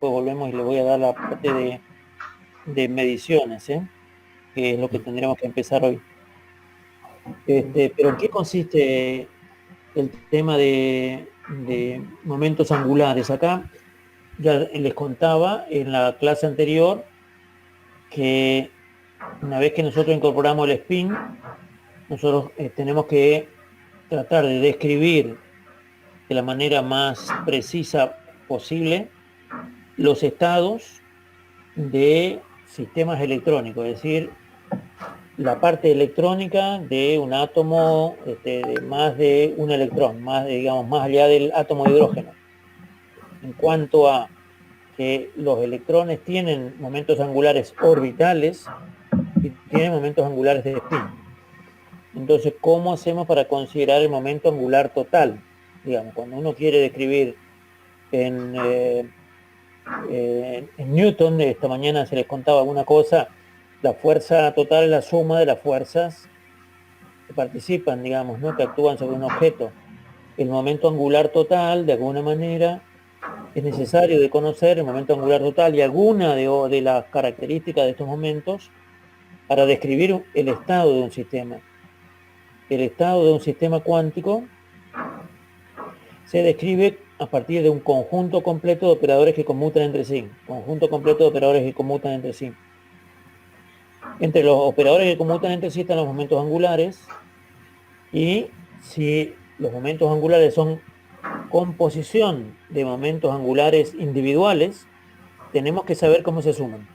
después volvemos y le voy a dar la parte de mediciones, que es lo que tendríamos que empezar hoy. Pero ¿en qué consiste el tema de momentos angulares? Acá ya les contaba en la clase anterior que una vez que nosotros incorporamos el spin, nosotros tenemos que tratar de describir de la manera más precisa posible los estados de sistemas electrónicos, es decir, la parte electrónica de un átomo de más de un electrón, digamos, más allá del átomo de hidrógeno. En cuanto a que los electrones tienen momentos angulares orbitales y tienen momentos angulares de spin. Entonces, ¿cómo hacemos para considerar el momento angular total? Digamos, cuando uno quiere describir en Newton, esta mañana se les contaba alguna cosa, la fuerza total es la suma de las fuerzas que participan, digamos, ¿no? Que actúan sobre un objeto. El momento angular total, de alguna manera, es necesario de conocer el momento angular total y alguna de las características de estos momentos para describir el estado de un sistema. El estado de un sistema cuántico se describe a partir de un conjunto completo de operadores que conmutan entre sí. Conjunto completo de operadores que conmutan entre sí. Entre los operadores que conmutan entre sí están los momentos angulares, y si los momentos angulares son composición de momentos angulares individuales, tenemos que saber cómo se suman.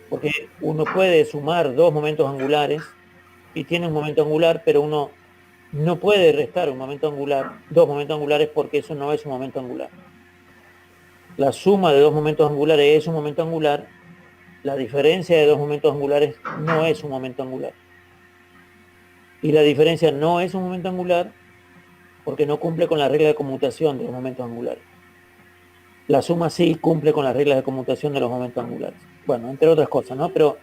Porque uno puede sumar dos momentos angulares y tiene un momento angular, pero uno no puede restar un momento angular, dos momentos angulares, porque eso no es un momento angular. La suma de dos momentos angulares es un momento angular, la diferencia de dos momentos angulares no es un momento angular. Y la diferencia no es un momento angular porque no cumple con la regla de conmutación de los momentos angulares. La suma sí cumple con las reglas de conmutación de los momentos angulares. Bueno, entre otras cosas, ¿no? Pero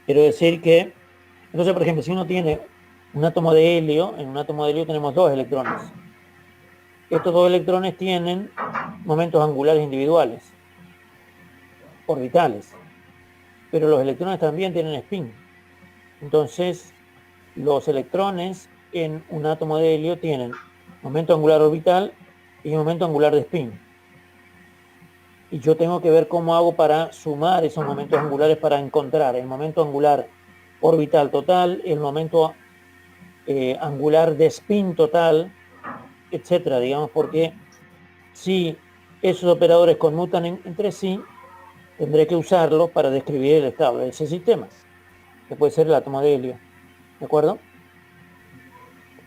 quiero decir que, entonces, por ejemplo, si uno tiene un átomo de helio, en un átomo de helio tenemos dos electrones. Estos dos electrones tienen momentos angulares individuales, orbitales, pero los electrones también tienen spin. Entonces, los electrones en un átomo de helio tienen momento angular orbital y momento angular de spin. Y yo tengo que ver cómo hago para sumar esos momentos angulares para encontrar el momento angular orbital total, el momento angular de spin total, etcétera, digamos, porque si esos operadores conmutan entre sí, tendré que usarlos para describir el estado de ese sistema, que puede ser el átomo de helio. ¿De acuerdo?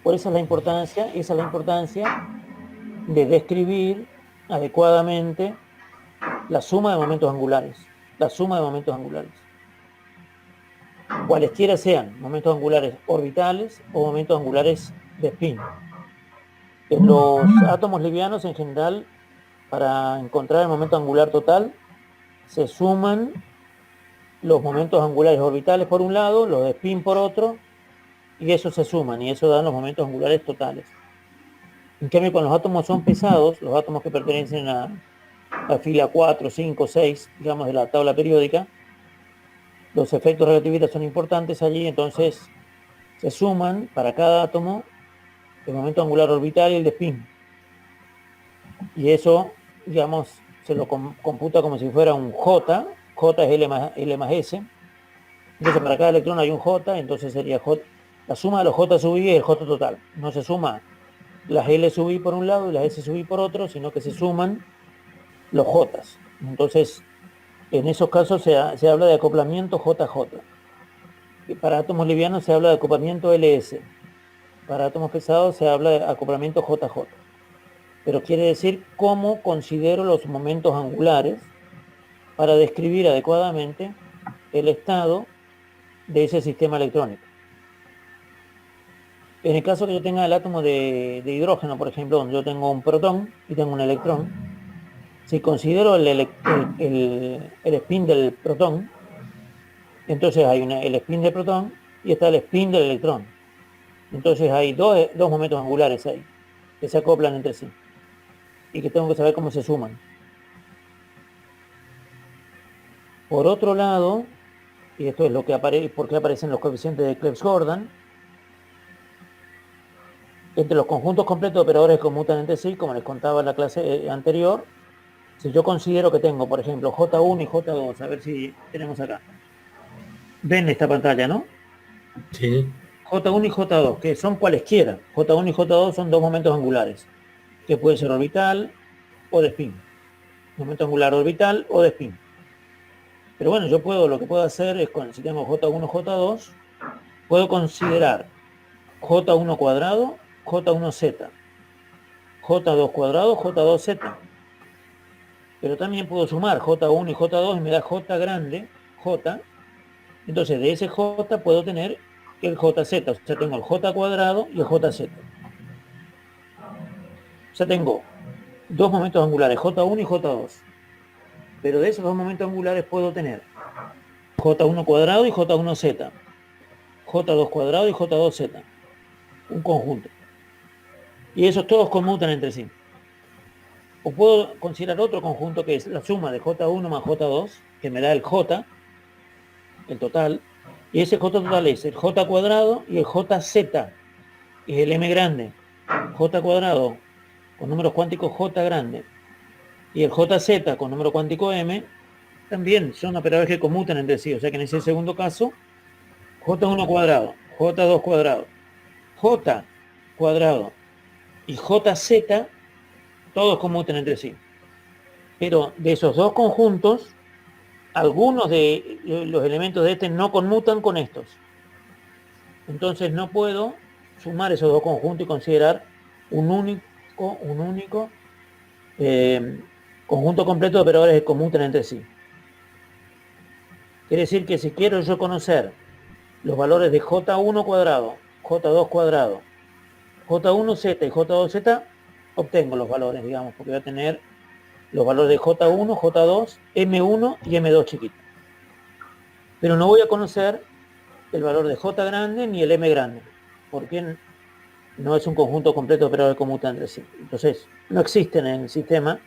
Por eso esa es la importancia de describir adecuadamente la suma de momentos angulares. La suma de momentos angulares. Cualesquiera sean, momentos angulares orbitales o momentos angulares de spin. En los átomos livianos, en general, para encontrar el momento angular total, se suman los momentos angulares orbitales por un lado, los de spin por otro, y eso se suman, y eso dan los momentos angulares totales. En cambio, cuando los átomos son pesados, los átomos que pertenecen a la fila 4, 5, 6, digamos, de la tabla periódica, los efectos relativistas son importantes allí, entonces se suman para cada átomo el momento angular orbital y el de spin. Y eso, digamos, se lo computa como si fuera un J. J es L más S. Entonces para cada electrón hay un J, entonces sería J. La suma de los J sub I es el J total. No se suma las L sub I por un lado y las S sub I por otro, sino que se suman los J. Entonces, en esos casos se habla de acoplamiento JJ. Y para átomos livianos se habla de acoplamiento LS. Para átomos pesados se habla de acoplamiento JJ. Pero quiere decir cómo considero los momentos angulares para describir adecuadamente el estado de ese sistema electrónico. En el caso que yo tenga el átomo de hidrógeno, por ejemplo, donde yo tengo un protón y tengo un electrón, si considero el spin del protón, entonces hay el spin del protón y está el spin del electrón. Entonces hay dos momentos angulares ahí, que se acoplan entre sí y que tengo que saber cómo se suman. Por otro lado, y esto es lo que por qué aparecen los coeficientes de Clebsch-Gordan, entre los conjuntos completos de operadores que conmutan entre sí, como les contaba en la clase anterior, si yo considero que tengo, por ejemplo, J1 y J2, a ver si tenemos acá. Ven esta pantalla, ¿no? Sí. J1 y J2, que son cualesquiera. J1 y J2 son dos momentos angulares, que puede ser orbital o de spin. Momento angular orbital o de spin. Pero bueno, lo que puedo hacer es, si tengo J1, J2, puedo considerar J1 cuadrado, J1Z, J2 cuadrado, J2Z. Pero también puedo sumar J1 y J2 y me da J grande, J. Entonces de ese J puedo tener el JZ, o sea, tengo el J cuadrado y el JZ. O sea, tengo dos momentos angulares, J1 y J2. Pero de esos dos momentos angulares puedo tener J1 cuadrado y J1Z, J2 cuadrado y J2Z, un conjunto. Y esos todos conmutan entre sí. O puedo considerar otro conjunto que es la suma de J1 más J2, que me da el J, el total, y ese J total es el J cuadrado y el JZ, es el M grande, J cuadrado con números cuánticos J grande, y el JZ con número cuántico M, también son operadores que conmutan entre sí, o sea que en ese segundo caso, J1 cuadrado, J2 cuadrado, J cuadrado y JZ, todos conmutan entre sí. Pero de esos dos conjuntos, algunos de los elementos de este no conmutan con estos. Entonces no puedo sumar esos dos conjuntos y considerar un único conjunto completo de operadores que conmutan entre sí. Quiere decir que si quiero yo conocer los valores de J1 cuadrado, J2 cuadrado, J1Z y J2Z, obtengo los valores, digamos, porque voy a tener los valores de J1, J2, M1 y M2 chiquito. Pero no voy a conocer el valor de J grande ni el M grande, porque no es un conjunto completo de operadores que conmutan entre sí. Entonces, no existen en el sistema.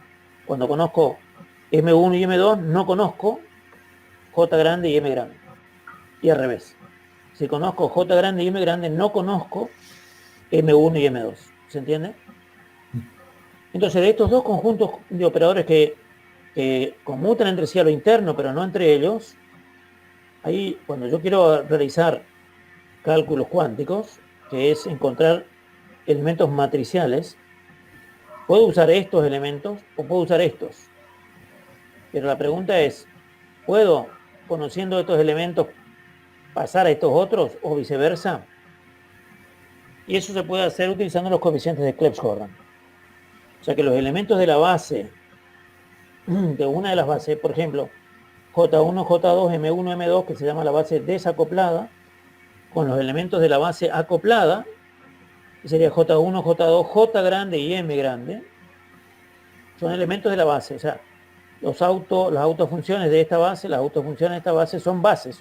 Cuando conozco M1 y M2, no conozco J grande y M grande. Y al revés. Si conozco J grande y M grande, no conozco M1 y M2. ¿Se entiende? Entonces, de estos dos conjuntos de operadores que conmutan entre sí a lo interno, pero no entre ellos, ahí cuando yo quiero realizar cálculos cuánticos, que es encontrar elementos matriciales, puedo usar estos elementos o puedo usar estos. Pero la pregunta es, ¿puedo, conociendo estos elementos, pasar a estos otros o viceversa? Y eso se puede hacer utilizando los coeficientes de Clebsch-Gordan. O sea que los elementos de la base, de una de las bases, por ejemplo, J1, J2, M1, M2, que se llama la base desacoplada, con los elementos de la base acoplada, que sería J1, J2, J grande y M grande, son elementos de la base. O sea, las autofunciones de esta base, las autofunciones de esta base son bases,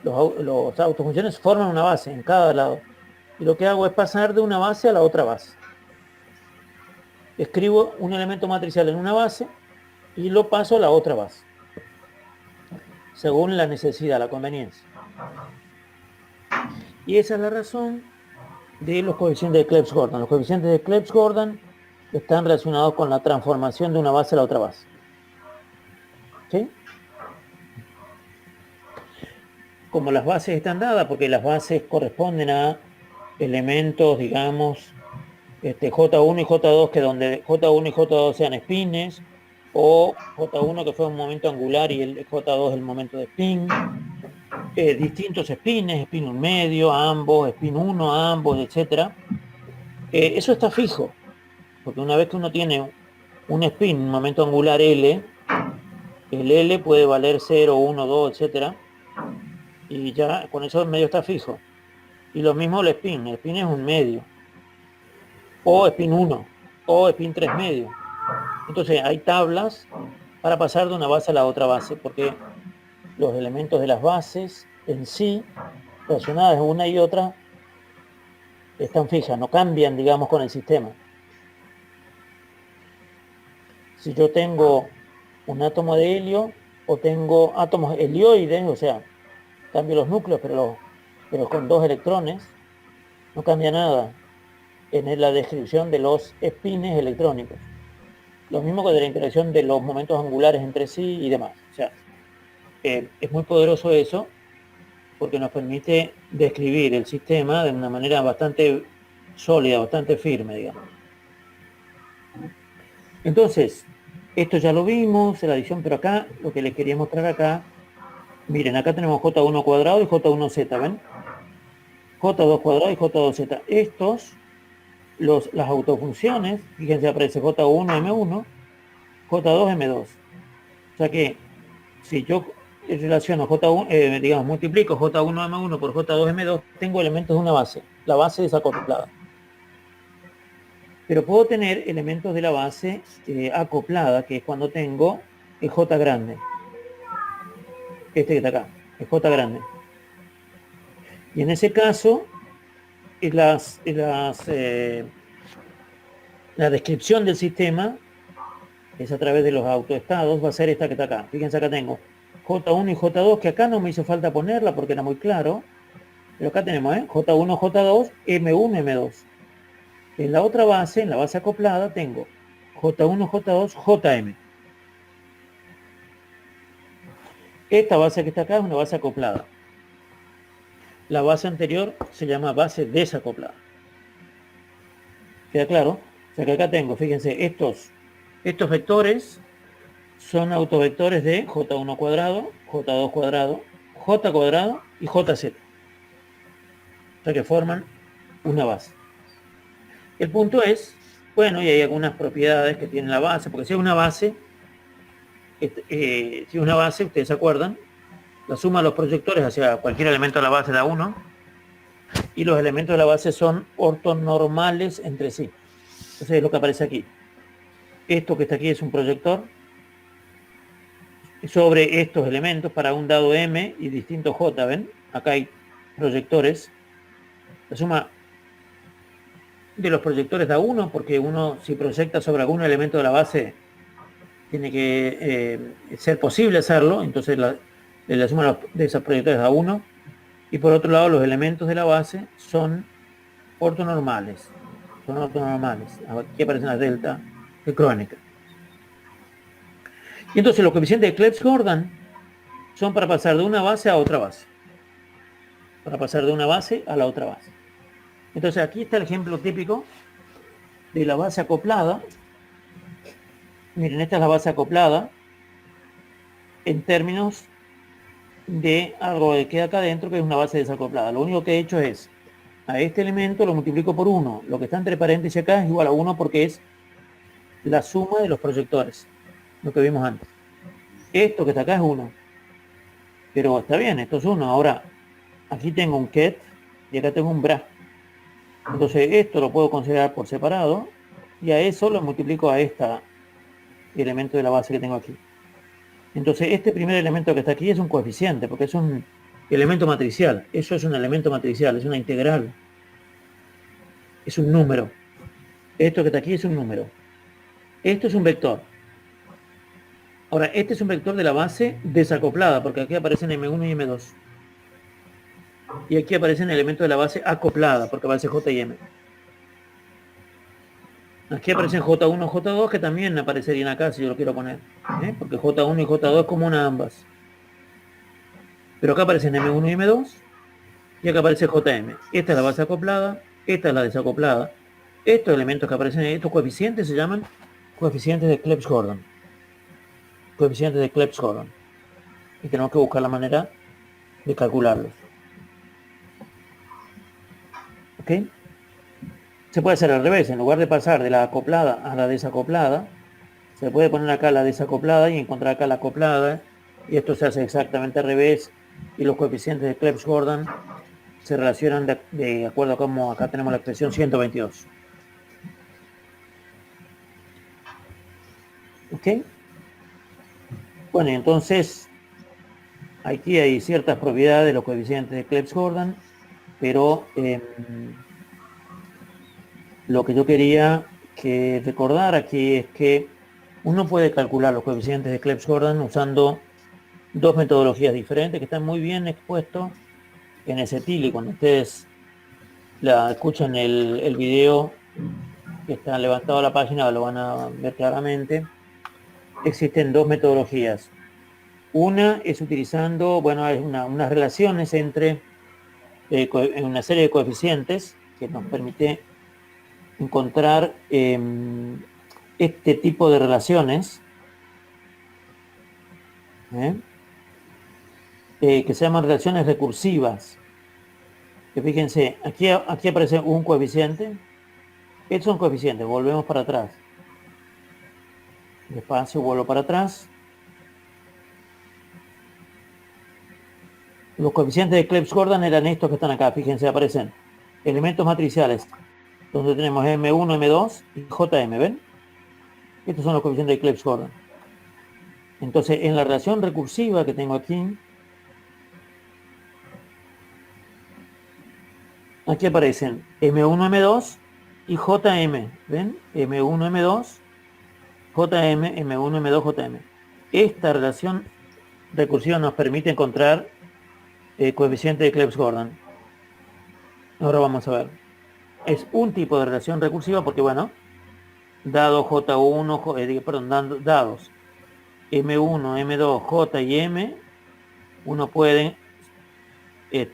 los autofunciones forman una base en cada lado. Y lo que hago es pasar de una base a la otra base. Escribo un elemento matricial en una base y lo paso a la otra base, según la necesidad, la conveniencia. Y esa es la razón de los coeficientes de Clebsch-Gordan. Los coeficientes de Clebsch-Gordan están relacionados con la transformación de una base a la otra base. ¿Sí? Como las bases están dadas, porque las bases corresponden a elementos, digamos, J1 y J2, que donde J1 y J2 sean spines, o J1 que fue un momento angular y el J2 el momento de spin, distintos spines, spin 1 medio, ambos, spin 1, ambos, etc. Eso está fijo, porque una vez que uno tiene un spin, un momento angular L, el L puede valer 0, 1, 2, etc. Y ya con eso el medio está fijo. Y lo mismo el spin es un medio, o spin 1, o spin 3 medio. Entonces hay tablas para pasar de una base a la otra base, porque los elementos de las bases en sí, relacionadas una y otra, están fijas, no cambian, digamos, con el sistema. Si yo tengo un átomo de helio, o tengo átomos helioides, o sea, cambio los núcleos, pero con 2 electrones, no cambia nada en la descripción de los espines electrónicos. Lo mismo que de la interacción de los momentos angulares entre sí y demás. O sea, es muy poderoso eso, porque nos permite describir el sistema de una manera bastante sólida, bastante firme, digamos. Entonces, esto ya lo vimos, la adición, pero acá, lo que les quería mostrar acá, miren, acá tenemos J1 cuadrado y J1Z, ¿ven? J2 cuadrado y J2Z. Estos, las autofunciones, fíjense, aparece J1, M1, J2, M2. O sea que, si yo relaciono J1, digamos, multiplico J1, M1 por J2, M2, tengo elementos de una base, la base desacoplada. Pero puedo tener elementos de la base acoplada, que es cuando tengo el J grande. Este que está acá, el J grande. Y en ese caso, la descripción del sistema es a través de los autoestados, va a ser esta que está acá. Fíjense, acá tengo J1 y J2, que acá no me hizo falta ponerla porque era muy claro. Pero acá tenemos J1, J2, M1, M2. En la otra base, en la base acoplada, tengo J1, J2, JM. Esta base que está acá es una base acoplada. La base anterior se llama base desacoplada. ¿Queda claro? O sea que acá tengo, fíjense, estos vectores son autovectores de J1 cuadrado, J2 cuadrado, J cuadrado y JZ. O sea que forman una base. El punto es, bueno, y hay algunas propiedades que tiene la base, porque si es una base, ustedes se acuerdan, la suma de los proyectores hacia cualquier elemento de la base da 1, y los elementos de la base son ortonormales entre sí. Entonces es lo que aparece aquí. Esto que está aquí es un proyector sobre estos elementos para un dado M y distinto J, ¿ven? Acá hay proyectores. La suma de los proyectores da 1, porque uno, si proyecta sobre algún elemento de la base, tiene que ser posible hacerlo, entonces la suma de esos proyectores da 1. Y por otro lado, los elementos de la base son ortonormales. Aquí aparecen las delta de Kronecker. Y entonces los coeficientes de Clebsch-Gordan son para pasar de una base a otra base. Para pasar de una base a la otra base. Entonces aquí está el ejemplo típico de la base acoplada. Miren, esta es la base acoplada en términos de algo que queda acá adentro, que es una base desacoplada. Lo único que he hecho es, a este elemento lo multiplico por 1. Lo que está entre paréntesis acá es igual a 1 porque es la suma de los proyectores, lo que vimos antes. Esto que está acá es 1. Pero está bien, esto es 1. Ahora, aquí tengo un ket y acá tengo un bra. Entonces esto lo puedo considerar por separado y a eso lo multiplico a este elemento de la base que tengo aquí. Entonces este primer elemento que está aquí es un coeficiente, porque es un elemento matricial. Eso es un elemento matricial, es una integral. Es un número. Esto que está aquí es un número. Esto es un vector. Ahora, este es un vector de la base desacoplada, porque aquí aparecen M1 y M2. Y aquí aparecen elementos de la base acoplada, porque aparece J y M. Aquí aparecen J1 y J2, que también aparecerían acá si yo lo quiero poner. Porque J1 y J2 es común a ambas. Pero acá aparecen M1 y M2. Y acá aparece JM. Esta es la base acoplada. Esta es la desacoplada. Estos elementos que aparecen, estos coeficientes se llaman coeficientes de Clebsch-Gordan. Coeficientes de Clebsch-Gordan. Y tenemos que buscar la manera de calcularlos. ¿Ok? Se puede hacer al revés. En lugar de pasar de la acoplada a la desacoplada, se puede poner acá la desacoplada y encontrar acá la acoplada. Y esto se hace exactamente al revés. Y los coeficientes de Clebsch-Gordan se relacionan de acuerdo a cómo acá tenemos la expresión 122. ¿Ok? Bueno, entonces aquí hay ciertas propiedades de los coeficientes de Clebsch-Gordan, pero lo que yo quería que recordar aquí es que uno puede calcular los coeficientes de Clebsch-Gordan usando dos metodologías diferentes que están muy bien expuestos en ESETILI. Cuando ustedes escuchan el video que está levantado a la página, lo van a ver claramente. Existen dos metodologías. Una es utilizando, bueno, hay unas relaciones entre una serie de coeficientes que nos permite encontrar este tipo de relaciones que se llaman relaciones recursivas. Que fíjense, aquí aparece un coeficiente. Estos son coeficientes, volvemos para atrás. Despacio, vuelvo para atrás. Los coeficientes de Clebsch-Gordan eran estos que están acá, fíjense, aparecen elementos matriciales, donde tenemos M1, M2 y JM, ¿ven? Estos son los coeficientes de Clebsch-Gordan. Entonces, en la relación recursiva que tengo aquí, aquí aparecen M1, M2 y JM, ¿ven? M1, M2, JM, M1, M2, JM. Esta relación recursiva nos permite encontrar coeficiente de Clebsch-Gordan. Ahora vamos a ver. Es un tipo de relación recursiva porque, bueno, dado J1, dados M1, M2, J y M, uno puede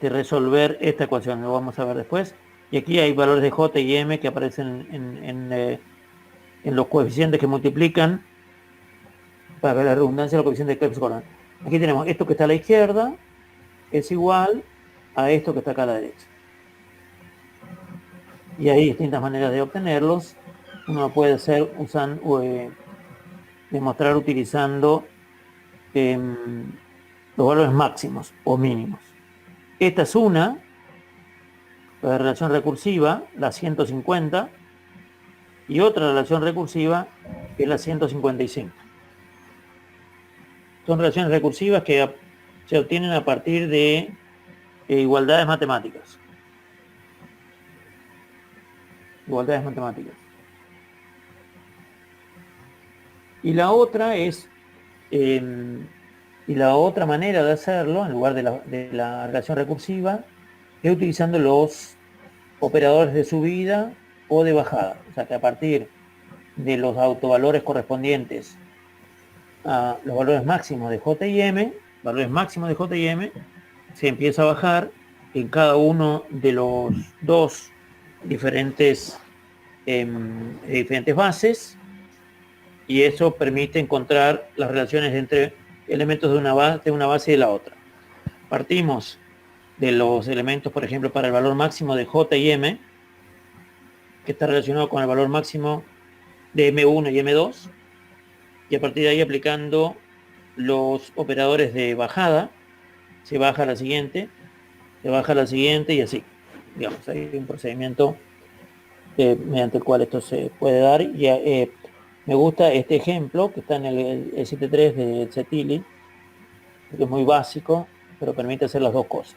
resolver esta ecuación. Lo vamos a ver después. Y aquí hay valores de J y M que aparecen en los coeficientes que multiplican, para la redundancia, los coeficientes de Clebsch-Gordan. Aquí tenemos esto que está a la izquierda, es igual a esto que está acá a la derecha. Y hay distintas maneras de obtenerlos. Uno puede hacer demostrar utilizando los valores máximos o mínimos. Esta es una relación recursiva, la 150, y otra relación recursiva que es la 155. Son relaciones recursivas que se obtienen a partir de igualdades matemáticas. Igualdades matemáticas. Y la otra es, y la otra manera de hacerlo, en lugar de la relación recursiva, es utilizando los operadores de subida o de bajada. O sea que a partir de los autovalores correspondientes a los valores máximos de J y M, se empieza a bajar en cada uno de los dos diferentes bases, y eso permite encontrar las relaciones entre elementos de una base y de la otra. Partimos de los elementos, por ejemplo, para el valor máximo de J y M, que está relacionado con el valor máximo de M1 y M2, y a partir de ahí, aplicando los operadores de bajada, se baja a la siguiente, y así. Digamos, hay un procedimiento mediante el cual esto se puede dar. Y me gusta este ejemplo que está en el 7.3 de ESETILI, que es muy básico, pero permite hacer las dos cosas.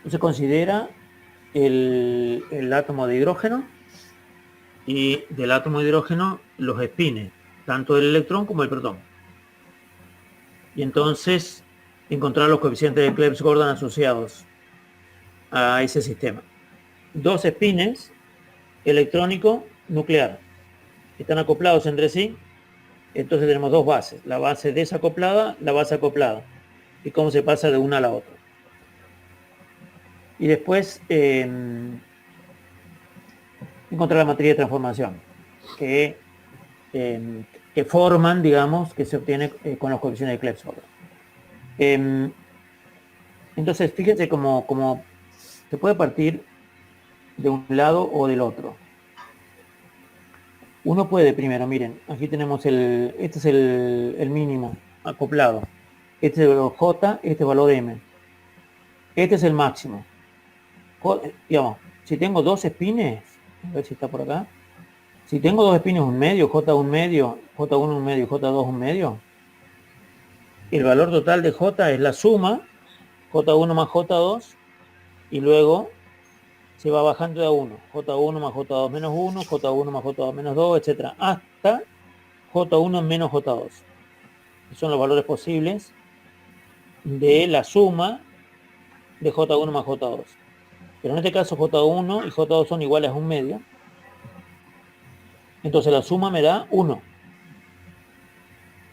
Se considera el átomo de hidrógeno, y del átomo de hidrógeno los espines, tanto del electrón como el protón. Y entonces encontrar los coeficientes de Clebsch-Gordan asociados a ese sistema. Dos espines electrónico nuclear están acoplados entre sí, entonces tenemos dos bases, la base desacoplada, la base acoplada, y cómo se pasa de una a la otra. Y después encontrar la materia de transformación que forman, digamos, que se obtiene con los coeficientes de Clebsch-Gordan. Entonces, fíjense cómo se puede partir de un lado o del otro. Uno puede primero, miren, aquí tenemos este es el mínimo acoplado. Este es el valor J, este es el valor M. Este es el máximo. Digamos, si tengo dos espines, a ver si está por acá. Si tengo dos espines un medio, J1 medio, J1 un medio, J2 un medio, el valor total de J es la suma, J1 más J2, y luego se va bajando de a 1, J1 más J2 menos 1, J1 más J2 menos 2, etc. hasta J1 menos J2. que son los valores posibles de la suma de J1 más J2. Pero en este caso J1 y J2 son iguales a 1/2. Entonces la suma me da 1.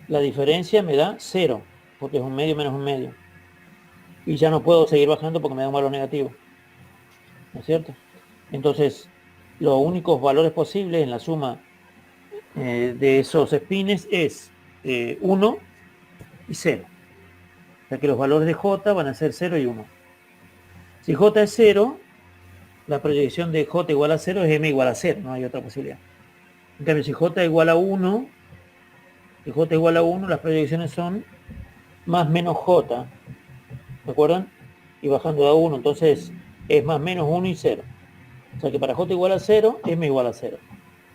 La diferencia me da 0, porque es 1/2 menos 1/2. Y ya no puedo seguir bajando porque me da un valor negativo. ¿No es cierto? Entonces, los únicos valores posibles en la suma de esos espines es 1 y 0. O sea que los valores de J van a ser 0 y 1. Si J es 0, la proyección de J igual a 0 es M igual a 0, no hay otra posibilidad. En cambio, si J igual a 1, las proyecciones son más menos J, ¿de acuerdo? Y bajando a 1, entonces es más menos 1 y 0. O sea que para J igual a 0, M igual a 0.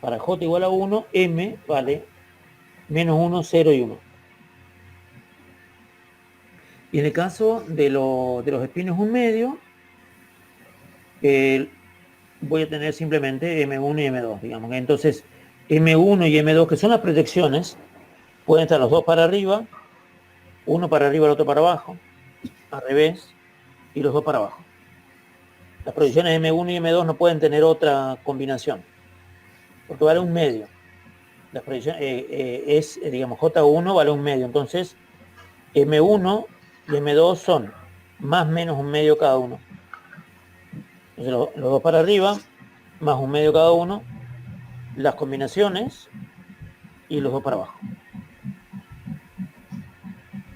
Para J igual a 1, M vale menos 1, 0 y 1. Y en el caso de los espines 1/2, voy a tener simplemente M1 y M2, digamos. Entonces, M1 y M2, que son las proyecciones, pueden estar los dos para arriba, uno para arriba, el otro para abajo, al revés, y los dos para abajo. Las proyecciones M1 y M2 no pueden tener otra combinación, porque vale 1/2. Las proyecciones digamos, J1 vale 1/2, entonces M1 y M2 son más menos 1/2 cada uno. Entonces los dos para arriba, más 1/2 cada uno, las combinaciones y los dos para abajo.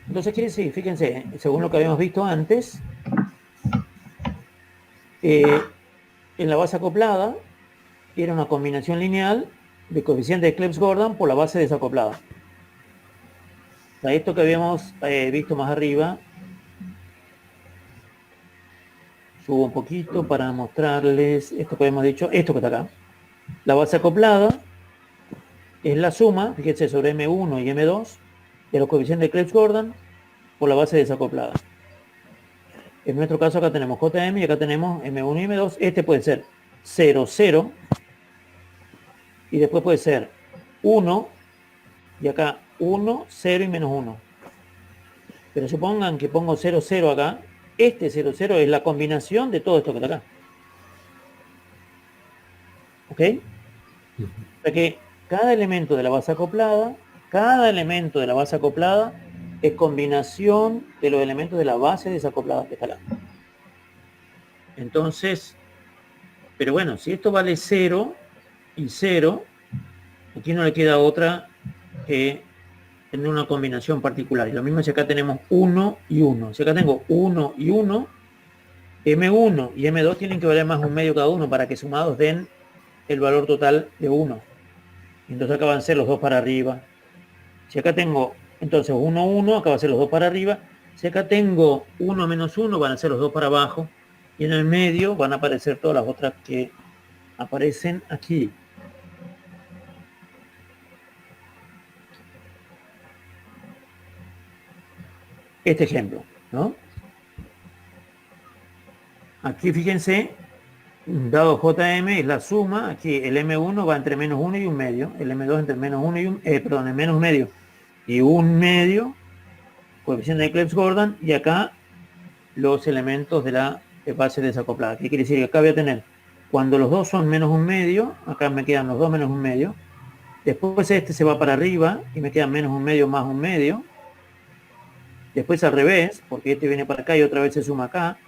Entonces quiere decir, fíjense, según lo que habíamos visto antes, en la base acoplada era una combinación lineal de coeficiente de Clebsch-Gordan por la base desacoplada. A esto que habíamos visto más arriba, subo un poquito para mostrarles esto que habíamos dicho, esto que está acá. La base acoplada es la suma, fíjense, sobre M1 y M2 de los coeficientes de Clebsch-Gordan por la base desacoplada. En nuestro caso acá tenemos JM y acá tenemos M1 y M2. Este puede ser 0, 0 y después puede ser 1 y acá 1, 0 y menos 1. Pero supongan que pongo 0, 0 acá. Este 0, 0 es la combinación de todo esto que está acá. ¿Ok? O sea que cada elemento de la base acoplada es combinación de los elementos de la base desacoplada que está acá. Entonces, pero bueno, si esto vale 0 y 0, aquí no le queda otra que tener una combinación particular. Y lo mismo si acá tenemos 1 y 1. Si acá tengo 1 y 1, M1 y M2 tienen que valer más 1/2 cada uno para que sumados den el valor total de 1. Entonces acá van a ser los dos para arriba. Si acá tengo entonces 1, 1, acá van a ser los dos para arriba. Si acá tengo 1 menos 1, van a ser los dos para abajo. Y en el medio van a aparecer todas las otras que aparecen aquí. Este ejemplo, ¿no? Aquí fíjense, dado JM es la suma, aquí el M1 va entre menos 1 y 1/2, el M2 entre menos 1 y el menos 1/2 y 1/2, coeficiente de Clebsch-Gordan, y acá los elementos de la base desacoplada. ¿Qué quiere decir? Que acá voy a tener, cuando los dos son menos 1/2, acá me quedan los dos menos 1/2, después este se va para arriba y me quedan menos 1/2 más 1/2, después al revés, porque este viene para acá y otra vez se suma acá,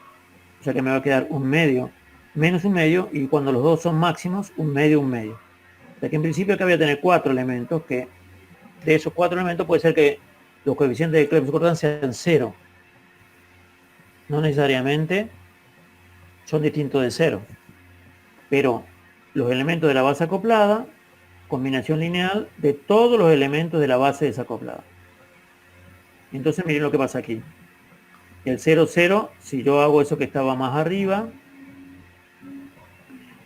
o sea que me va a quedar 1/2 menos 1/2, y cuando los dos son máximos, 1/2, 1/2. O sea que en principio acá voy a tener 4 elementos, que de esos 4 elementos puede ser que los coeficientes de Clebsch-Gordan sean 0. No necesariamente son distintos de 0. Pero los elementos de la base acoplada, combinación lineal de todos los elementos de la base desacoplada. Entonces miren lo que pasa aquí. El 0, 0, si yo hago eso que estaba más arriba,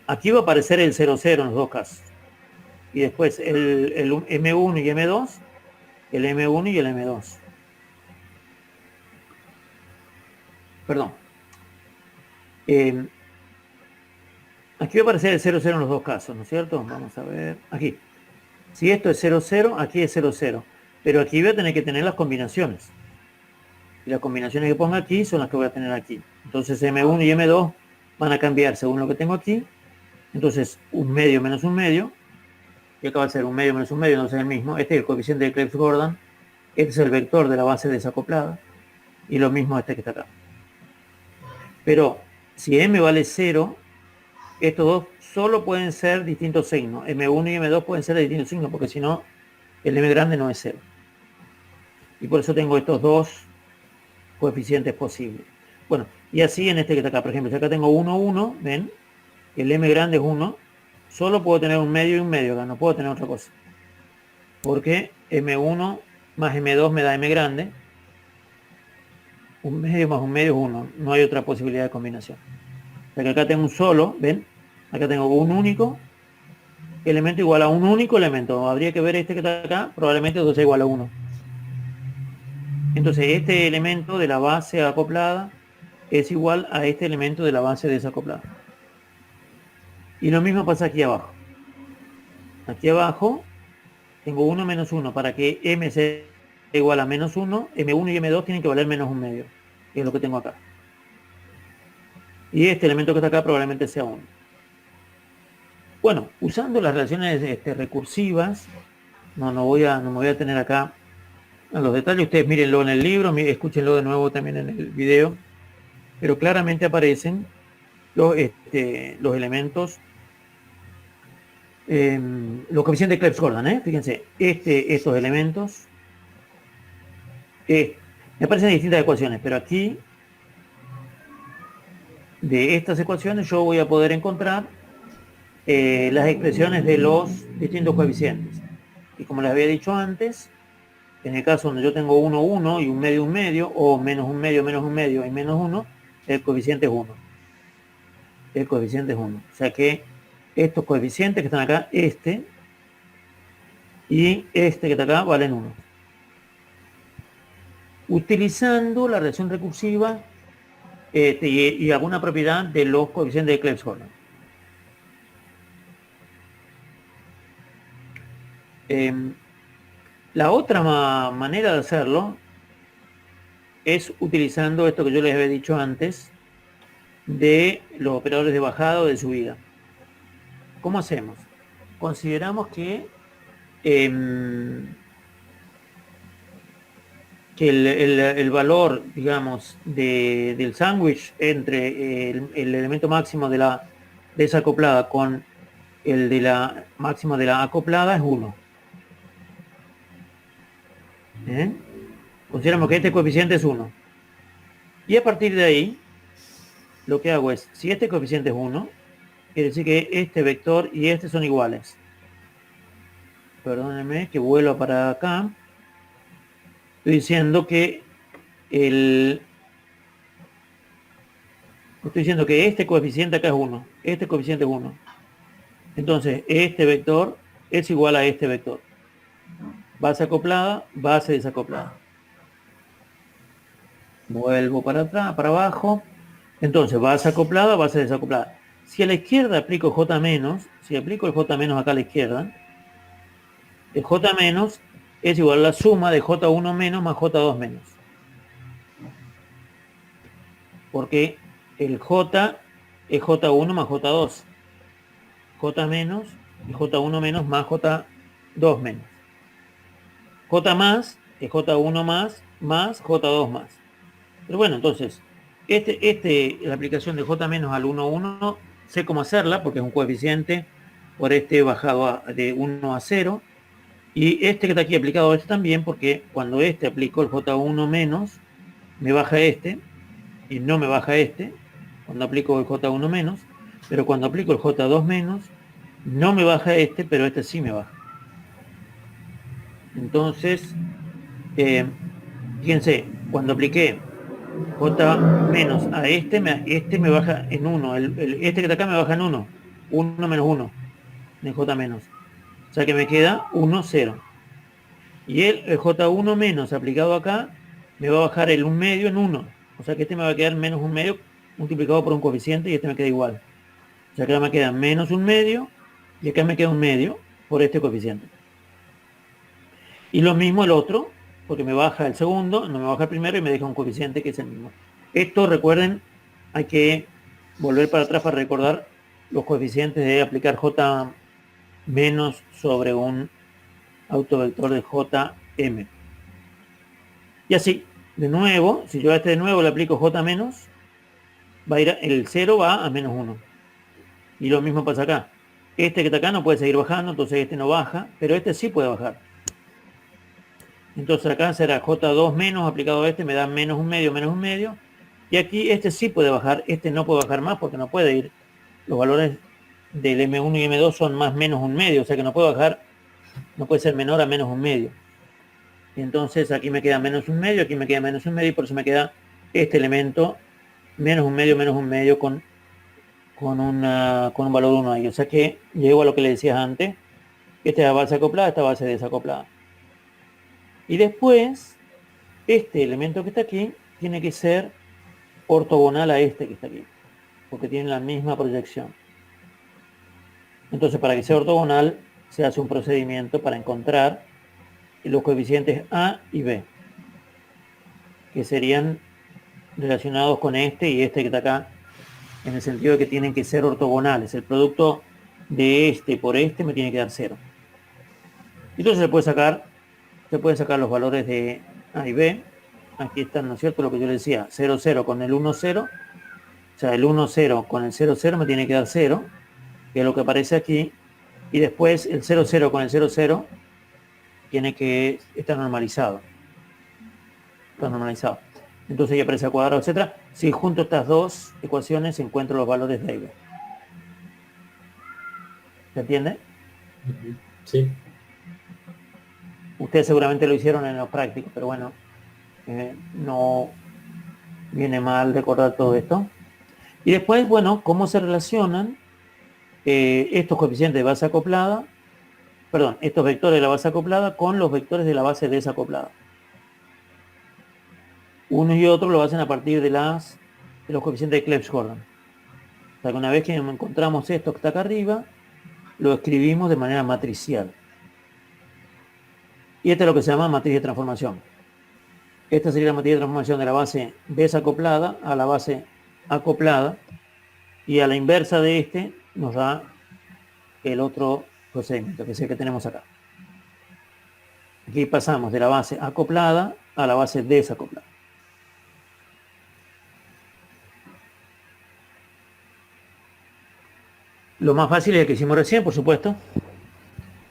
aquí va a aparecer el 0, 0 en los dos casos. Y después el M1 y M2, el M1 y el M2. Perdón. Aquí va a aparecer el 0, 0 en los dos casos, ¿no es cierto? Vamos a ver. Aquí. Si esto es 0, 0, aquí es 0, 0. Pero aquí voy a tener que tener las combinaciones. Y las combinaciones que ponga aquí son las que voy a tener aquí. Entonces M1 y M2 van a cambiar según lo que tengo aquí. Entonces un medio menos un medio, y acá va a ser un medio menos un medio, no es el mismo. Este es el coeficiente de Krebs-Gordon. Este es el vector de la base desacoplada. Y lo mismo este que está acá. Pero si M vale 0, estos dos solo pueden ser distintos signos. M1 y M2 pueden ser de distintos signos, porque si no, el M grande no es 0. Y por eso tengo estos dos coeficientes posibles. Bueno, y así en este que está acá, por ejemplo, si acá tengo 1, 1, ven, el M grande es 1, solo puedo tener un medio y un medio acá, no puedo tener otra cosa. Porque M1 más M2 me da M grande, un medio más un medio es 1, no hay otra posibilidad de combinación. O sea que acá tengo un solo, ven, acá tengo un único elemento igual a un único elemento. Habría que ver este que está acá, probablemente esto sea igual a 1. Entonces este elemento de la base acoplada es igual a este elemento de la base desacoplada. Y lo mismo pasa aquí abajo. Aquí abajo tengo 1 menos 1. Para que M sea igual a menos 1, M1 y M2 tienen que valer menos un medio, que es lo que tengo acá. Y este elemento que está acá probablemente sea 1. Bueno, usando las relaciones recursivas, no me voy a tener acá a los detalles, ustedes mírenlo en el libro, escúchenlo de nuevo también en el video, pero claramente aparecen los elementos, los coeficientes de Krebs-Gordon, fíjense, estos elementos, me aparecen distintas ecuaciones, pero aquí, de estas ecuaciones, yo voy a poder encontrar las expresiones de los distintos coeficientes. Y como les había dicho antes, en el caso donde yo tengo 1, 1 y un medio, o menos un medio y menos 1, el coeficiente es 1. El coeficiente es 1. O sea que estos coeficientes que están acá, este y este que está acá, valen 1. Utilizando la relación recursiva y alguna propiedad de los coeficientes de Krebs-Gordon. La otra manera de hacerlo es utilizando esto que yo les había dicho antes de los operadores de bajada o de subida. ¿Cómo hacemos? Consideramos que el valor, digamos, del sándwich entre el elemento máximo de la desacoplada con el de la máximo de la acoplada es 1. Consideramos que este coeficiente es 1. Y a partir de ahí, lo que hago es, si este coeficiente es 1, quiere decir que este vector y este son iguales. Perdónenme que vuelvo para acá. Estoy diciendo que este coeficiente acá es 1. Este coeficiente es 1. Entonces, este vector es igual a este vector. Base acoplada, base desacoplada. Vuelvo para atrás, para abajo. Entonces, base acoplada, base desacoplada. Si a la izquierda aplico J menos, si aplico el J menos acá a la izquierda, el J menos es igual a la suma de J1 menos más J2 menos. Porque el J es J1 más J2. J menos y J1 menos más J2 menos. J más es J1 más J2 más. Pero bueno, entonces, la aplicación de J menos al 1, 1, sé cómo hacerla porque es un coeficiente por este bajado de 1 a 0. Y este que está aquí aplicado a este también, porque cuando este aplico el J1 menos, me baja este, y no me baja este, cuando aplico el J1 menos, pero cuando aplico el J2 menos, no me baja este, pero este sí me baja. Entonces, fíjense, cuando apliqué J menos a este me baja en 1, este que está acá me baja en 1, 1 menos 1, de J menos. O sea que me queda 1, 0. Y el J1 menos aplicado acá me va a bajar el 1 medio en 1. O sea que este me va a quedar menos 1 medio multiplicado por un coeficiente y este me queda igual. O sea que acá me queda menos 1 medio y acá me queda 1 medio por este coeficiente. Y lo mismo el otro, porque me baja el segundo, no me baja el primero y me deja un coeficiente que es el mismo. Esto, recuerden, hay que volver para atrás para recordar los coeficientes de aplicar J menos sobre un autovector de Jm. Y así, de nuevo, si yo a este de nuevo le aplico J menos, va a ir el 0 va a menos 1. Y lo mismo pasa acá. Este que está acá no puede seguir bajando, entonces este no baja, pero este sí puede bajar. Entonces acá será J2 menos aplicado a este, me da menos un medio. Y aquí este sí puede bajar, este no puede bajar más porque no puede ir. Los valores del M1 y M2 son más menos un medio, o sea que no puede bajar, no puede ser menor a menos un medio. Y entonces aquí me queda menos un medio, aquí me queda menos un medio, y por eso me queda este elemento menos un medio con un valor 1 ahí. O sea que llego a lo que le decía antes, esta es la base acoplada, esta base desacoplada. Y después, este elemento que está aquí tiene que ser ortogonal a este que está aquí, porque tiene la misma proyección. Entonces, para que sea ortogonal, se hace un procedimiento para encontrar los coeficientes A y B, que serían relacionados con este y este que está acá, en el sentido de que tienen que ser ortogonales. El producto de este por este me tiene que dar 0. Entonces se pueden sacar los valores de A y B. Aquí están, ¿no es cierto? Lo que yo le decía, 0, 0 con el 1, 0. O sea, el 1, 0 con el 0, 0 me tiene que dar 0, que es lo que aparece aquí. Y después el 0, 0 con el 0, 0 tiene que estar normalizado. Está normalizado. Entonces ya aparece al cuadrado, etcétera. Si junto estas dos ecuaciones encuentro los valores de A y B. ¿Se entiende? Sí. Ustedes seguramente lo hicieron en los prácticos, pero bueno, no viene mal recordar todo esto. Y después, bueno, cómo se relacionan estos coeficientes de base acoplada, estos vectores de la base acoplada con los vectores de la base desacoplada. Uno y otro lo hacen a partir de los coeficientes de Clebsch-Gordan. O sea que una vez que encontramos esto que está acá arriba, lo escribimos de manera matricial. Y esta es lo que se llama matriz de transformación. Esta sería la matriz de transformación de la base desacoplada a la base acoplada, y a la inversa de este nos da el otro procedimiento, que es el que tenemos acá. Aquí pasamos de la base acoplada a la base desacoplada. Lo más fácil es el que hicimos recién, por supuesto.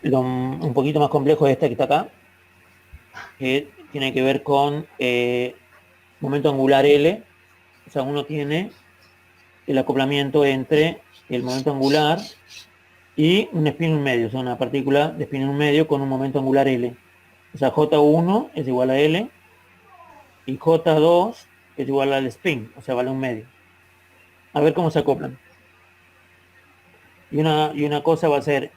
Un poquito más complejo es este que está acá, que tiene que ver con momento angular L. O sea, uno tiene el acoplamiento entre el momento angular y un spin en un medio, o sea, una partícula de spin en un medio con un momento angular L. O sea, J1 es igual a L y J2 es igual al spin, o sea, vale un medio. A ver cómo se acoplan. Y una cosa va a ser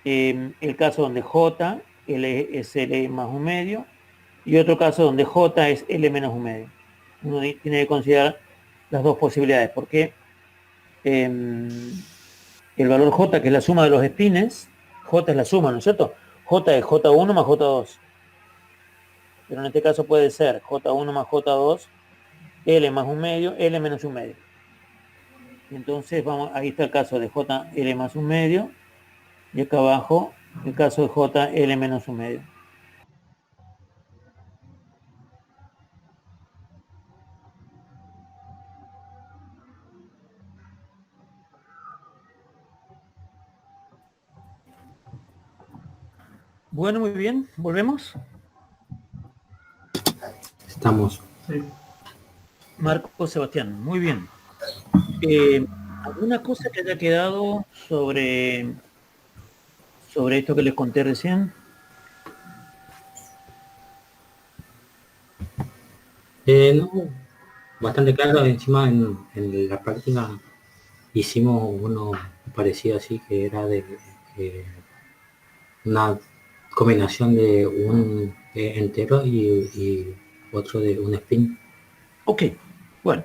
el caso donde J es L más un medio, y otro caso donde J es L menos un medio. Uno tiene que considerar las dos posibilidades, porque el valor J, que es la suma de los spines, J es la suma, ¿no es cierto? J es J1 más J2. Pero en este caso puede ser J1 más J2, L más un medio, L menos un medio. Y entonces ahí está el caso de J, L más un medio, y acá abajo el caso de J, L menos un medio. Bueno, muy bien, volvemos. Estamos. Sí. Marco Sebastián, muy bien. ¿Alguna cosa que haya quedado sobre esto que les conté recién? No, bastante claro. Encima en la práctica hicimos uno parecido así, que era de una combinación de un entero y otro de un spin. Ok, bueno,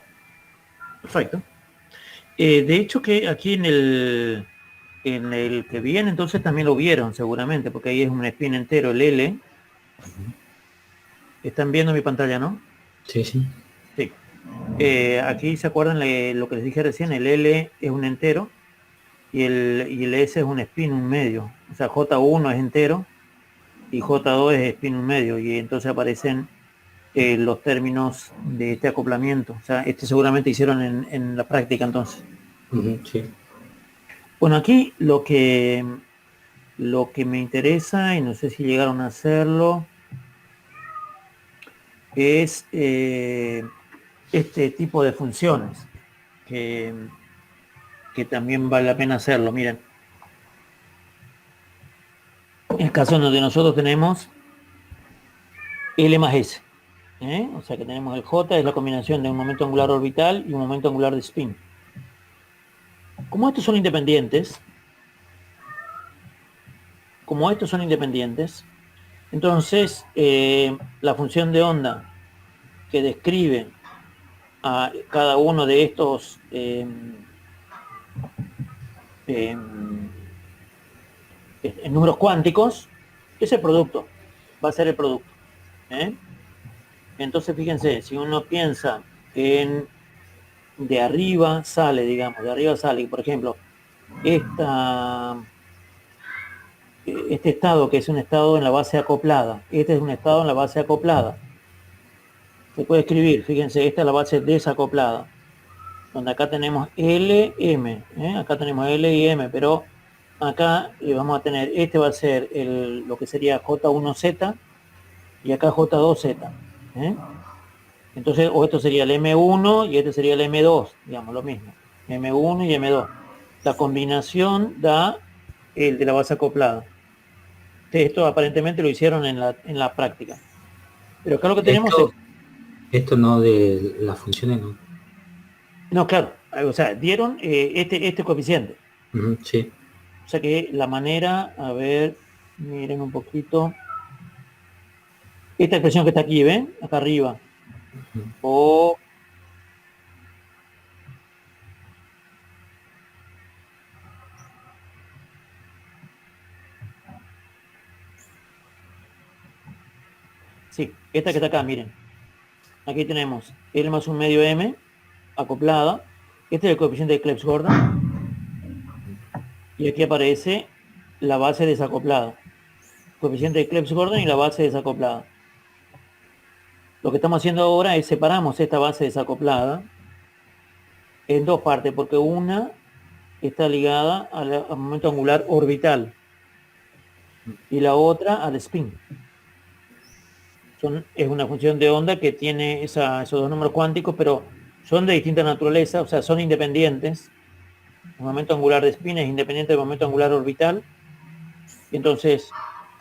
perfecto. De hecho que aquí en el que viene entonces también lo vieron seguramente, porque ahí es un spin entero, el L, ¿Están viendo mi pantalla, no? Sí, sí. Sí. Aquí se acuerdan lo que les dije recién, el L es un entero y el S es un spin, un medio. O sea, J1 es entero y J2 es spin, un medio. Y entonces aparecen los términos de este acoplamiento. O sea, este seguramente hicieron en la práctica entonces. Sí. Bueno, aquí lo que me interesa, y no sé si llegaron a hacerlo, es este tipo de funciones, que también vale la pena hacerlo. Miren, en el caso donde nosotros tenemos L más S, o sea que tenemos el J, es la combinación de un momento angular orbital y un momento angular de spin. Como estos son independientes, entonces la función de onda que describe a cada uno de estos en números cuánticos es el producto, va a ser el producto. Entonces fíjense, si uno piensa en de arriba sale, digamos, por ejemplo, este estado que es un estado en la base acoplada, este es un estado en la base acoplada. Se puede escribir, fíjense, esta es la base desacoplada, donde acá tenemos L, M, acá tenemos L y M, pero acá vamos a tener, este va a ser lo que sería J1Z y acá J2Z. Entonces, o esto sería el M1 y este sería el M2, digamos, lo mismo. M1 y M2. La combinación da el de la base acoplada. Esto aparentemente lo hicieron en la práctica. Pero acá lo que tenemos es... Esto no de las funciones, ¿no? No, claro. O sea, dieron este coeficiente. Sí. O sea que la manera, a ver, miren un poquito. Esta expresión que está aquí, ¿ven? Acá arriba. O... Sí, esta que está acá, miren. Aquí tenemos L más un medio M acoplada. Este es el coeficiente de Clebsch-Gordan. Y aquí aparece la base desacoplada. Coeficiente de Clebsch-Gordan y la base desacoplada. Lo que estamos haciendo ahora es separamos esta base desacoplada en dos partes, porque una está ligada al momento angular orbital y la otra al spin. Es una función de onda que tiene esos dos números cuánticos, pero son de distinta naturaleza, o sea, son independientes. El momento angular de spin es independiente del momento angular orbital. Entonces,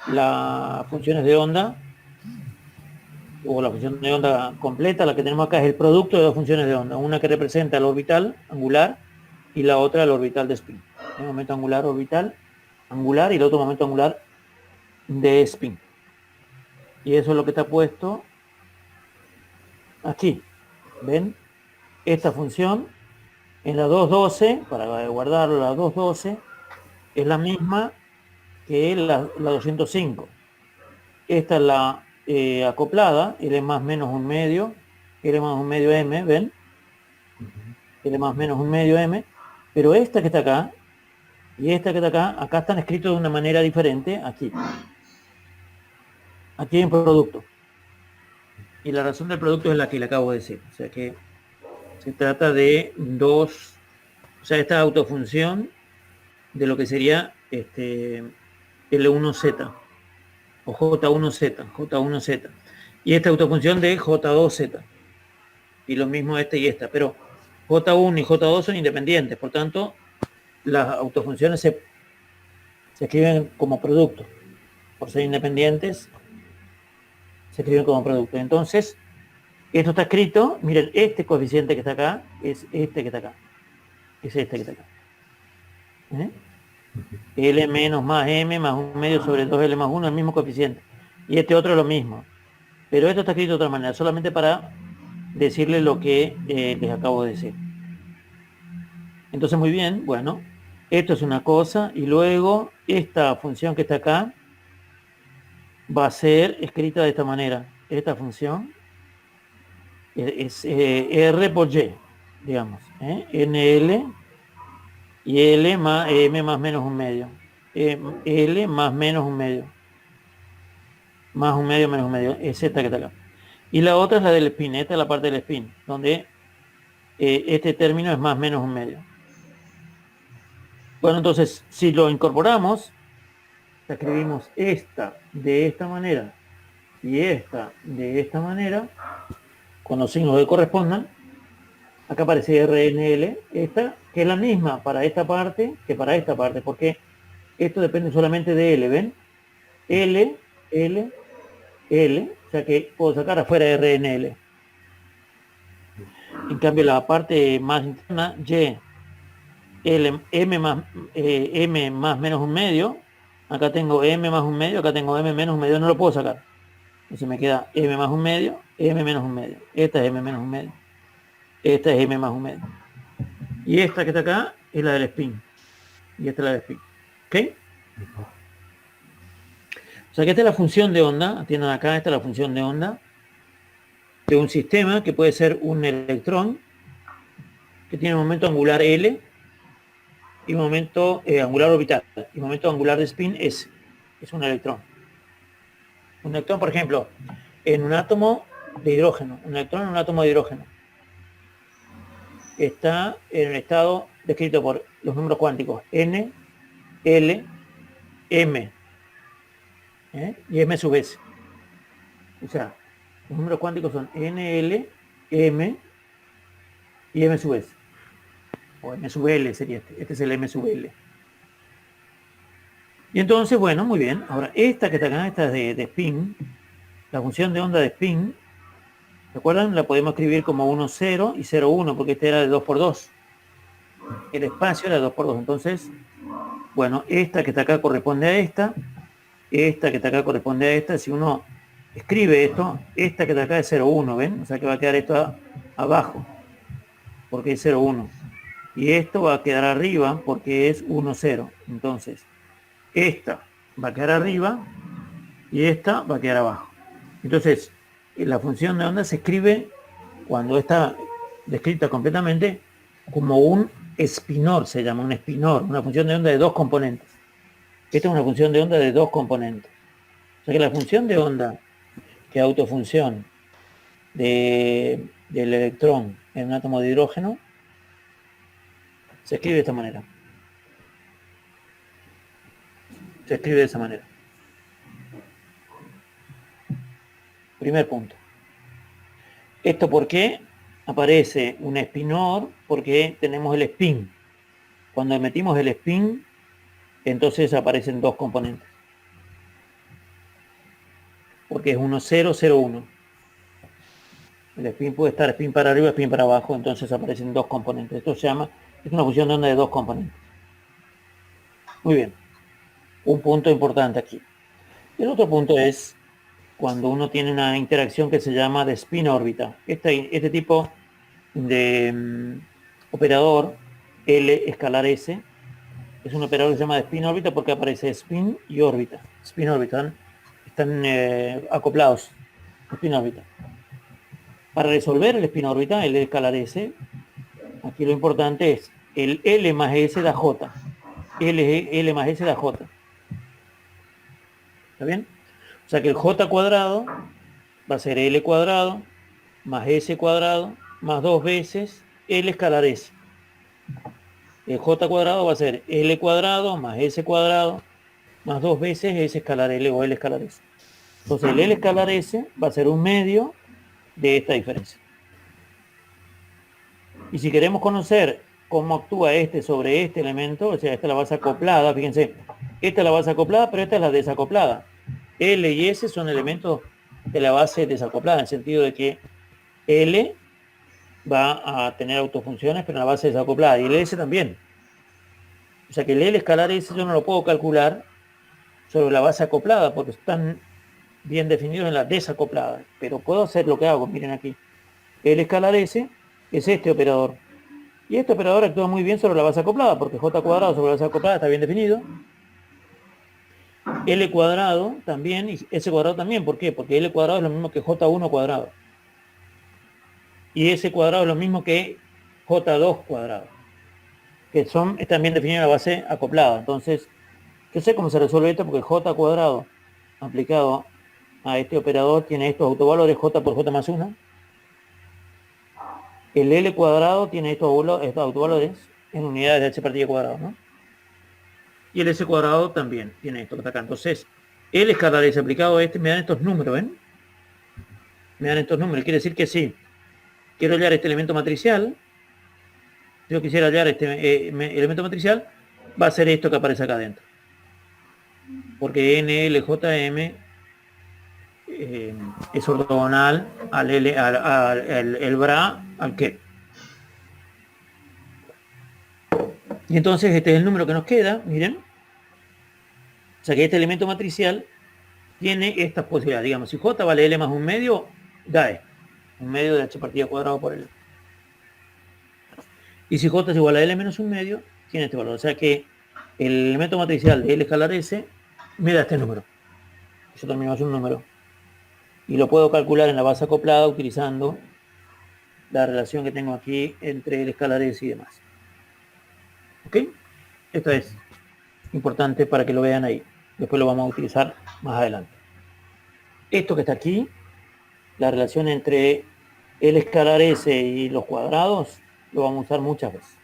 las funciones de onda, o la función de onda completa, la que tenemos acá es el producto de dos funciones de onda, una que representa el orbital angular y la otra el orbital de spin. El momento angular orbital angular y el otro momento angular de spin. Y eso es lo que está puesto aquí. ¿Ven? Esta función en la 212, para guardarlo, la 212 es la misma que la 205. Esta es la acoplada, L más menos un medio, L más un medio M, ¿ven? L más menos un medio M, pero esta que está acá y esta que está acá están escritos de una manera diferente, aquí. Aquí hay un producto. Y la razón del producto es la que le acabo de decir. O sea que se trata de dos, o sea, esta autofunción de lo que sería L1Z o J1Z. Y esta autofunción de J2Z. Y lo mismo este y esta. Pero J1 y J2 son independientes. Por tanto, las autofunciones se escriben como producto. Por ser independientes, se escriben como producto. Entonces, esto está escrito, miren, este coeficiente que está acá es este que está acá. Es este que está acá. L menos más M más un medio sobre 2L más 1, el mismo coeficiente. Y este otro es lo mismo. Pero esto está escrito de otra manera, solamente para decirles lo que les acabo de decir. Entonces, muy bien, bueno, esto es una cosa. Y luego, esta función que está acá, va a ser escrita de esta manera. Esta función es R por Y, digamos, NL y L más M más menos un medio. L más menos un medio. Más un medio menos un medio. Es esta que está acá. Y la otra es la del spin. Esta es la parte del spin, donde este término es más menos un medio. Bueno, entonces, si lo incorporamos, escribimos esta de esta manera y esta de esta manera, con los signos que correspondan. Acá aparece RNL, esta, que es la misma para esta parte que para esta parte, porque esto depende solamente de L, ¿ven? L, L, L, o sea que puedo sacar afuera RNL. En cambio, la parte más interna, Y, L, M más menos un medio, acá tengo M más un medio, acá tengo M menos un medio, no lo puedo sacar. Entonces me queda M más un medio, M menos un medio. Esta es M menos un medio. Esta es M más un medio. Y esta que está acá es la del spin. Y esta es la del spin. ¿Ok? O sea que esta es la función de onda. Atiendan acá, esta es la función de onda de un sistema que puede ser un electrón que tiene un momento angular L y un momento angular orbital y un momento angular de spin S. Es un electrón. Un electrón, por ejemplo, en un átomo de hidrógeno. Un electrón en un átomo de hidrógeno está en el estado descrito por los números cuánticos N, L, M y M sub S. O sea, los números cuánticos son N, L, M y M sub S. O M sub L sería este. Este es el M sub L. Y entonces, bueno, muy bien. Ahora, esta que está acá, esta es de spin, la función de onda de spin, ¿se acuerdan? La podemos escribir como 1, 0 y 0, 1, porque este era de 2 por 2. El espacio era de 2 por 2. Entonces, bueno, esta que está acá corresponde a esta que está acá corresponde a esta. Si uno escribe esto, esta que está acá es 0, 1, ¿ven? O sea que va a quedar esto abajo, porque es 0, 1. Y esto va a quedar arriba, porque es 1, 0. Entonces, esta va a quedar arriba y esta va a quedar abajo. Entonces, la función de onda se escribe, cuando está descrita completamente, como un espinor, se llama un espinor, una función de onda de dos componentes. Esta es una función de onda de dos componentes. O sea que la función de onda, que es autofunción del electrón en un átomo de hidrógeno, se escribe de esta manera. Se escribe de esa manera. Primer punto. ¿Esto por qué? Aparece un espinor porque tenemos el spin. Cuando metimos el spin, entonces aparecen dos componentes. Porque es 1, 0, 0, 1. El spin puede estar spin para arriba, spin para abajo, entonces aparecen dos componentes. Esto se llama, es una función de onda de dos componentes. Muy bien. Un punto importante aquí. El otro punto es cuando uno tiene una interacción que se llama de spin-órbita. Este tipo de operador, L escalar S, es un operador que se llama de spin-órbita porque aparece spin y órbita. Spin-órbita, están acoplados, spin-órbita. Para resolver el spin-órbita, el L escalar S, aquí lo importante es el L más S da J. L más S da J. ¿Está bien? O sea que el J cuadrado va a ser L cuadrado más S cuadrado más dos veces L escalar S. El J cuadrado va a ser L cuadrado más S cuadrado más dos veces S escalar L o L escalar S. Entonces el L escalar S va a ser un medio de esta diferencia. Y si queremos conocer cómo actúa este sobre este elemento, o sea, esta es la base acoplada, fíjense, esta es la base acoplada, pero esta es la desacoplada. L y S son elementos de la base desacoplada, en el sentido de que L va a tener autofunciones, pero en la base desacoplada, y el S también. O sea que el L escalar S yo no lo puedo calcular sobre la base acoplada, porque están bien definidos en la desacoplada, pero puedo hacer lo que hago, miren aquí. L escalar S es este operador. Y este operador actúa muy bien sobre la base acoplada, porque J cuadrado sobre la base acoplada está bien definido. L cuadrado también y S cuadrado también. ¿Por qué? Porque L cuadrado es lo mismo que J1 cuadrado. Y S cuadrado es lo mismo que J2 cuadrado. Que es también definido en la base acoplada. Entonces, yo sé cómo se resuelve esto porque J cuadrado aplicado a este operador tiene estos autovalores, J por J más 1. El L cuadrado tiene estos autovalores en unidades de H partido cuadrado, ¿no? Y el S cuadrado también tiene esto que está acá. Entonces, el escalar S aplicado a este me dan estos números, ¿ven? Me dan estos números. Quiere decir que sí. Quiero hallar este elemento matricial. Si yo quisiera hallar este elemento matricial, va a ser esto que aparece acá adentro. Porque NLJM es ortogonal al el BRA al KEP. Y entonces este es el número que nos queda, miren. O sea que este elemento matricial tiene estas posibilidades. Digamos, si J vale L más un medio, da E. Un medio de H partido cuadrado por L. Y si J es igual a L menos un medio, tiene este valor. O sea que el elemento matricial de L escalar S me da este número. Eso también es un número. Y lo puedo calcular en la base acoplada utilizando la relación que tengo aquí entre el escalar S y demás. ¿Ok? Esto es importante para que lo vean ahí. Después lo vamos a utilizar más adelante. Esto que está aquí, la relación entre el escalar S y los cuadrados, lo vamos a usar muchas veces.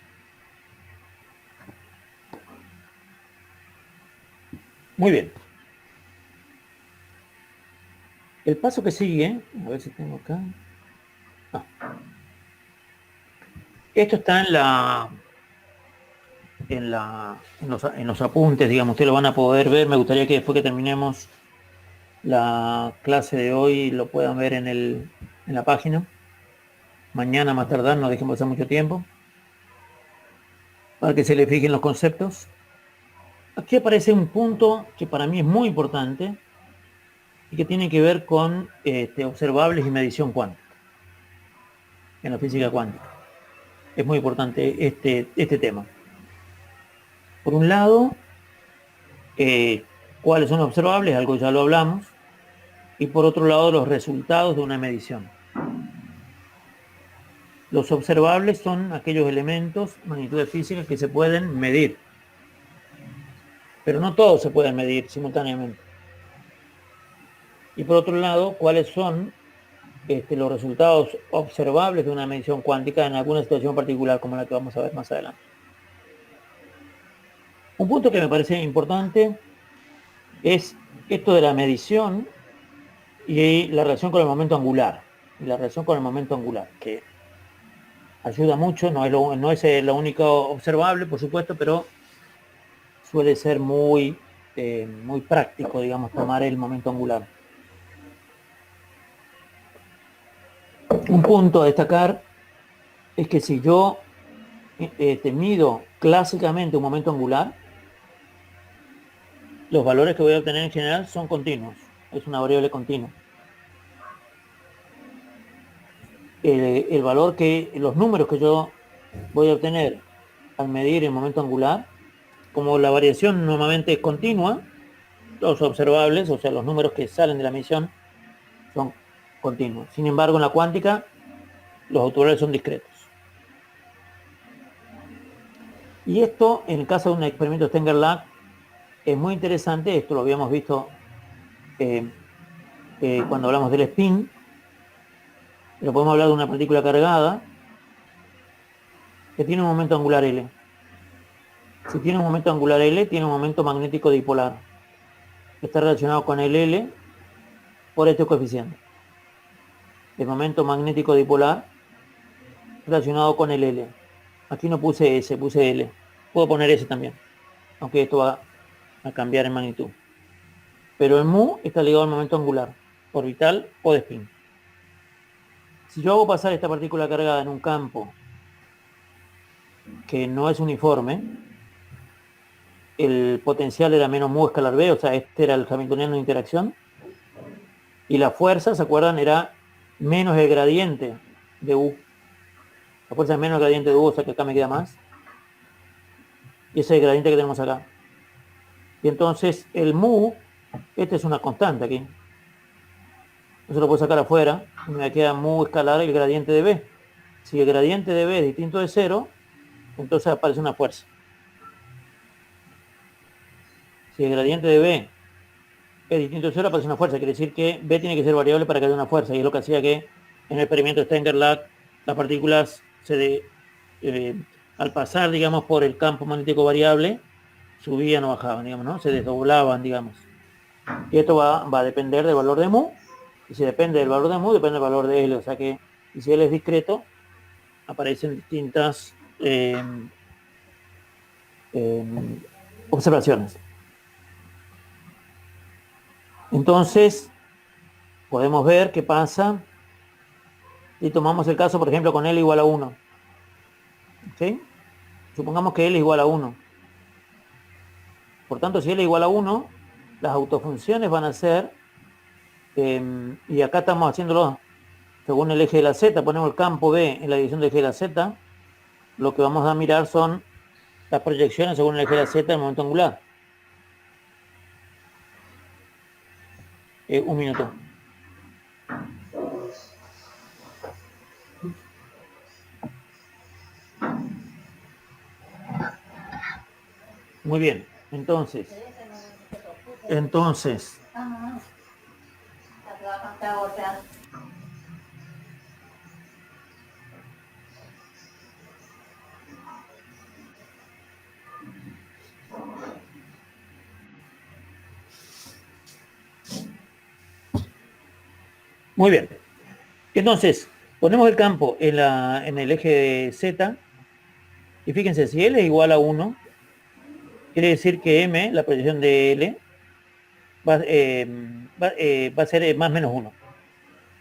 Muy bien. El paso que sigue, a ver si tengo acá. Esto está en los apuntes, digamos, ustedes lo van a poder ver. Me gustaría que después que terminemos la clase de hoy lo puedan ver en la página. Mañana más tardar, no dejen pasar mucho tiempo, para que se le fijen los conceptos. Aquí aparece un punto que para mí es muy importante y que tiene que ver con observables y medición cuántica, en la física cuántica. Es muy importante este tema. Por un lado, cuáles son los observables, algo ya lo hablamos, y por otro lado, los resultados de una medición. Los observables son aquellos elementos, magnitudes físicas que se pueden medir, pero no todos se pueden medir simultáneamente. Y por otro lado, cuáles son los resultados observables de una medición cuántica en alguna situación particular, como la que vamos a ver más adelante. Un punto que me parece importante es esto de la medición y la relación con el momento angular. Y la relación con el momento angular, que ayuda mucho, no es lo único observable, por supuesto, pero suele ser muy práctico, digamos, tomar el momento angular. Un punto a destacar es que si yo mido clásicamente un momento angular, los valores que voy a obtener en general son continuos. Es una variable continua. Los números que yo voy a obtener al medir el momento angular, como la variación normalmente es continua, los observables, o sea, los números que salen de la medición, son continuos. Sin embargo, en la cuántica, los autovalores son discretos. Y esto, en el caso de un experimento Stenger-Lach, es muy interesante. Esto lo habíamos visto cuando hablamos del spin. Pero podemos hablar de una partícula cargada que tiene un momento angular L. Si tiene un momento angular L, tiene un momento magnético dipolar. Está relacionado con el L por este coeficiente. El momento magnético dipolar relacionado con el L. Aquí no puse S, puse L. Puedo poner S también, aunque esto va a cambiar en magnitud. Pero el mu está ligado al momento angular, orbital o de spin. Si yo hago pasar esta partícula cargada en un campo que no es uniforme, el potencial era menos mu escalar B, o sea, este era el hamiltoniano de interacción, y la fuerza, ¿se acuerdan? Era menos el gradiente de U. La fuerza es menos el gradiente de U, o sea que acá me queda más. Y ese es el gradiente que tenemos acá. Y entonces el mu Esta es una constante aquí. Eso lo puedo sacar afuera y me queda mu escalar el gradiente de B. Si el gradiente de B es distinto de 0, entonces aparece una fuerza. Si el gradiente de B es distinto de 0, aparece una fuerza. Quiere decir que B tiene que ser variable para que haya una fuerza. Y es lo que hacía que en el experimento de Stenger-Lach las partículas al pasar, digamos, por el campo magnético variable, subían o bajaban, digamos, ¿no? Se desdoblaban, digamos. Y esto va a depender del valor de mu. Y si depende del valor de mu, depende del valor de L. O sea que, y si L es discreto, aparecen distintas observaciones. Entonces, podemos ver qué pasa si tomamos el caso, por ejemplo, con L igual a 1. ¿Sí? Supongamos que L es igual a 1. Por tanto, si L es igual a 1, las autofunciones van a ser, y acá estamos haciéndolo según el eje de la Z, ponemos el campo B en la dirección del eje de la Z, lo que vamos a mirar son las proyecciones según el eje de la Z del momento angular. Un minuto. Muy bien, entonces, muy bien. Entonces, ponemos el campo en el eje Z, y fíjense, si L es igual a 1, quiere decir que M, la proyección de L, va a ser más menos 1. O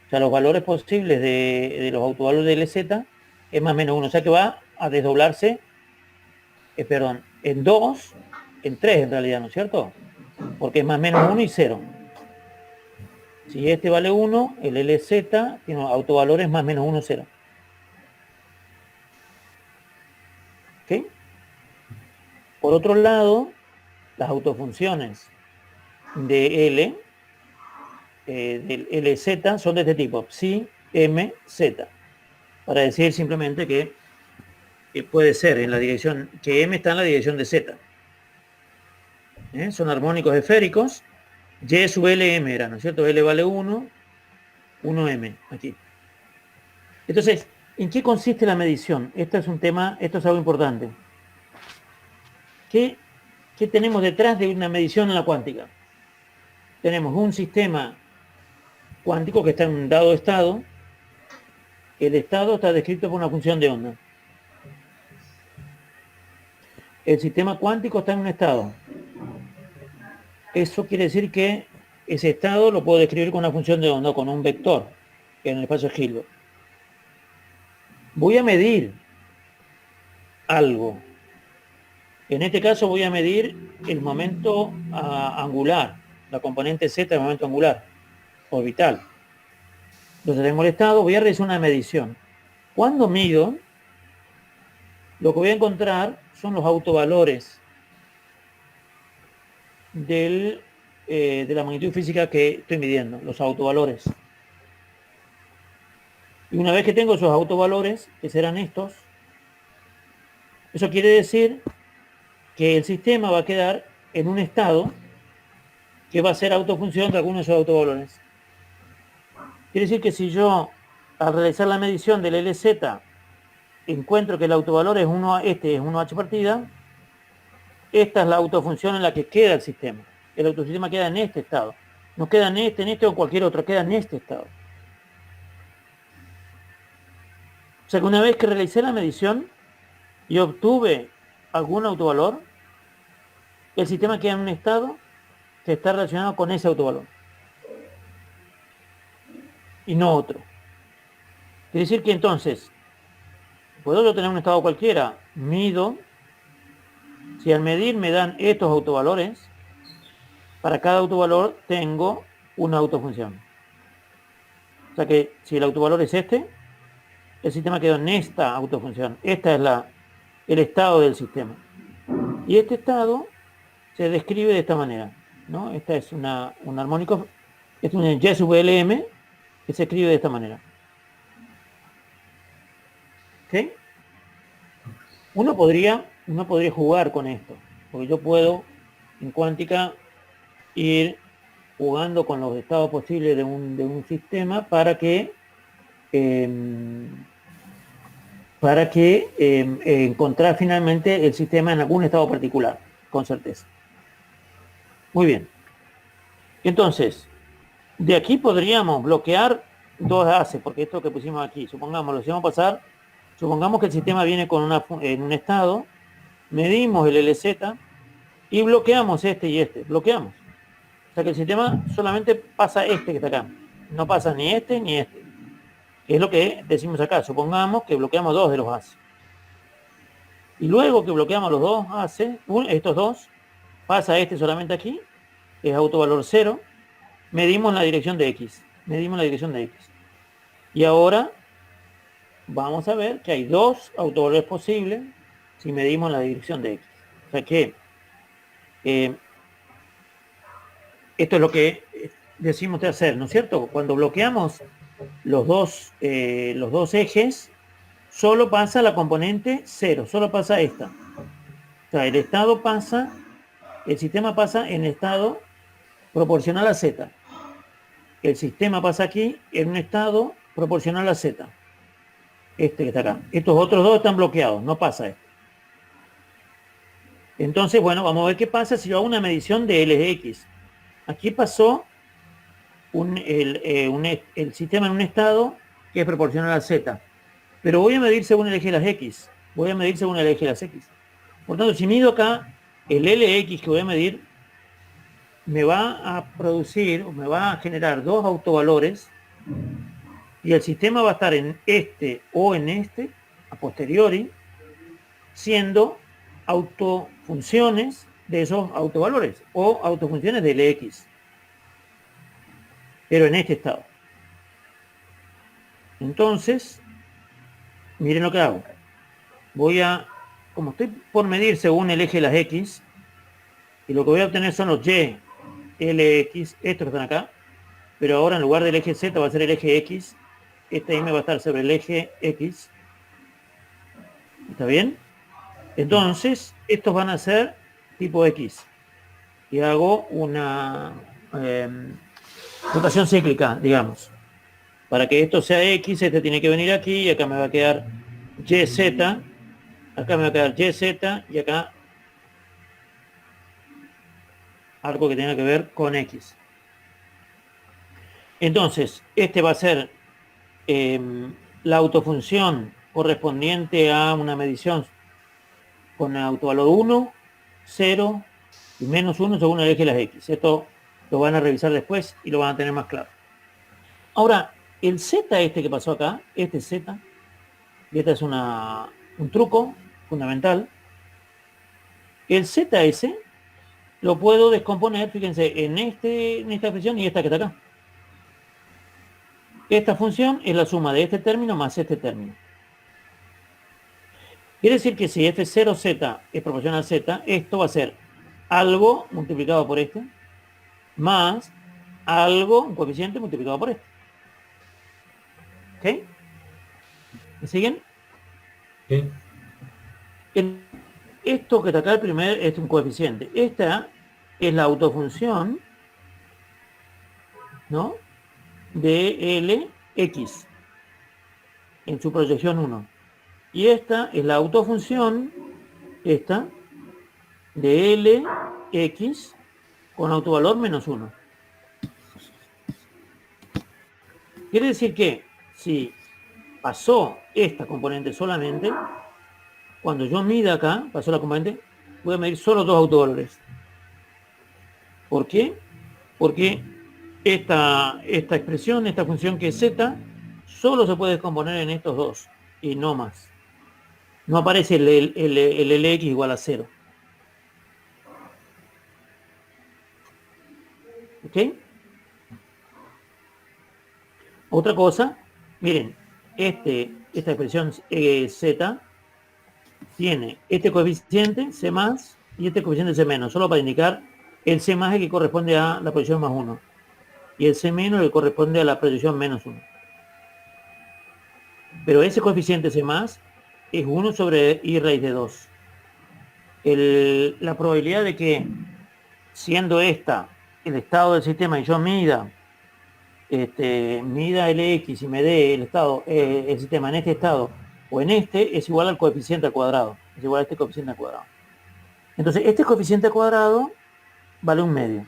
sea, los valores posibles de los autovalores de LZ es más menos 1. O sea que va a desdoblarse, en 2, en 3 en realidad, ¿no es cierto? Porque es más menos 1 y 0. Si este vale 1, el LZ tiene autovalores más menos 1, 0. ¿Ok? Por otro lado, las autofunciones de L, del LZ, son de este tipo, psi, m, z. Para decir simplemente que puede ser en la dirección, que m está en la dirección de z. Son armónicos esféricos. Y sub Lm era, ¿no es cierto? L vale 1, 1m, aquí. Entonces, ¿en qué consiste la medición? Esto es un tema, esto es algo importante. ¿Qué tenemos detrás de una medición en la cuántica? Tenemos un sistema cuántico que está en un dado estado. El estado está descrito por una función de onda. El sistema cuántico está en un estado. Eso quiere decir que ese estado lo puedo describir con una función de onda, con un vector, en el espacio de Hilbert. Voy a medir algo. En este caso voy a medir el momento angular, la componente z del momento angular, orbital. Entonces tengo el estado, voy a realizar una medición. Cuando mido, lo que voy a encontrar son los autovalores de la magnitud física que estoy midiendo, los autovalores. Y una vez que tengo esos autovalores, que serán estos, eso quiere decir que el sistema va a quedar en un estado que va a ser autofunción de alguno de esos autovalores. Quiere decir que si yo, al realizar la medición del LZ, encuentro que el autovalor es 1, este es 1h partida, esta es la autofunción en la que queda el sistema. El autosistema queda en este estado. No queda en este o cualquier otro, queda en este estado. O sea que una vez que realicé la medición y obtuve algún autovalor, el sistema queda en un estado que está relacionado con ese autovalor y no otro. Quiere decir que entonces, puedo yo tener un estado cualquiera, mido, si al medir me dan estos autovalores, para cada autovalor tengo una autofunción. O sea que si el autovalor es este, el sistema quedó en esta autofunción. Esta es el estado del sistema. Y este estado se describe de esta manera. ¿no? Esta es un armónico, es un Y sub LM que se escribe de esta manera. ¿Ok? Uno podría jugar con esto, porque yo puedo en cuántica ir jugando con los estados posibles de un sistema para que encontrar finalmente el sistema en algún estado particular, con certeza. Muy bien. Entonces, de aquí podríamos bloquear dos haces, porque esto que pusimos aquí, supongamos, lo hacemos pasar, supongamos que el sistema viene en un estado, medimos el LZ y bloqueamos este y este, bloqueamos. O sea que el sistema solamente pasa este que está acá, no pasa ni este ni este, que es lo que decimos acá. Supongamos que bloqueamos dos de los haces. Y luego que bloqueamos los dos haces, estos dos, pasa este solamente aquí, es autovalor 0, medimos la dirección de X, Y ahora vamos a ver que hay dos autovalores posibles si medimos la dirección de X. O sea que esto es lo que decimos de hacer, ¿no es cierto? Cuando bloqueamos los dos ejes, solo pasa la componente 0, solo pasa esta. O sea, el sistema pasa en estado proporcional a Z. El sistema pasa aquí en un estado proporcional a Z. Este que está acá. Estos otros dos están bloqueados, no pasa esto. Entonces, bueno, vamos a ver qué pasa si yo hago una medición de LX. Aquí pasó el sistema en un estado que es proporcional a Z. Pero voy a medir según el eje de las X. Por tanto, si mido acá, el LX que voy a medir me va a producir, o me va a generar dos autovalores, y el sistema va a estar en este o en este, a posteriori, siendo autofunciones de esos autovalores, o autofunciones del X, pero en este estado. Entonces, miren lo que hago. Como estoy por medir según el eje de las X, y lo que voy a obtener son los Y, LX, estos que están acá, pero ahora en lugar del eje Z va a ser el eje X, este M va a estar sobre el eje X. ¿Está bien? Entonces, estos van a ser tipo X. Y hago una rotación cíclica, digamos. Para que esto sea X, este tiene que venir aquí, y acá me va a quedar YZ, acá me va a quedar YZ, y acá algo que tenga que ver con X. Entonces, este va a ser la autofunción correspondiente a una medición con autovalor 1, 0 y menos 1 según el eje de las X. Esto lo van a revisar después y lo van a tener más claro. Ahora, el Z este que pasó acá, este Z, y este es un truco fundamental, el ZS lo puedo descomponer, fíjense, en esta expresión y esta que está acá. Esta función es la suma de este término más este término. Quiere decir que si F0Z es proporcional a Z, esto va a ser algo multiplicado por este, más algo, un coeficiente multiplicado por este. ¿Ok? ¿Me siguen? Sí. Esto que está acá, el primer, es un coeficiente. Esta es la autofunción, ¿no?, de LX en su proyección 1. Y esta es la autofunción, esta, de LX con autovalor menos 1. Quiere decir que si pasó esta componente solamente, cuando yo mida acá, pasó la componente, voy a medir solo dos autovalores. ¿Por qué? Porque esta expresión, esta función que es Z, solo se puede descomponer en estos dos y no más. No aparece el LX igual a 0. ¿Ok? Otra cosa, miren, esta expresión Z tiene este coeficiente C más y este coeficiente C menos, solo para indicar El C más es que corresponde a la proyección más 1. Y el C menos que corresponde a la proyección menos 1. Pero ese coeficiente C más es 1 sobre I raíz de 2. La probabilidad de que, siendo esta el estado del sistema y yo mida Lx y me dé el sistema en este estado o en este, es igual al coeficiente al cuadrado. Es igual a este coeficiente al cuadrado. Entonces, este coeficiente al cuadrado vale un medio.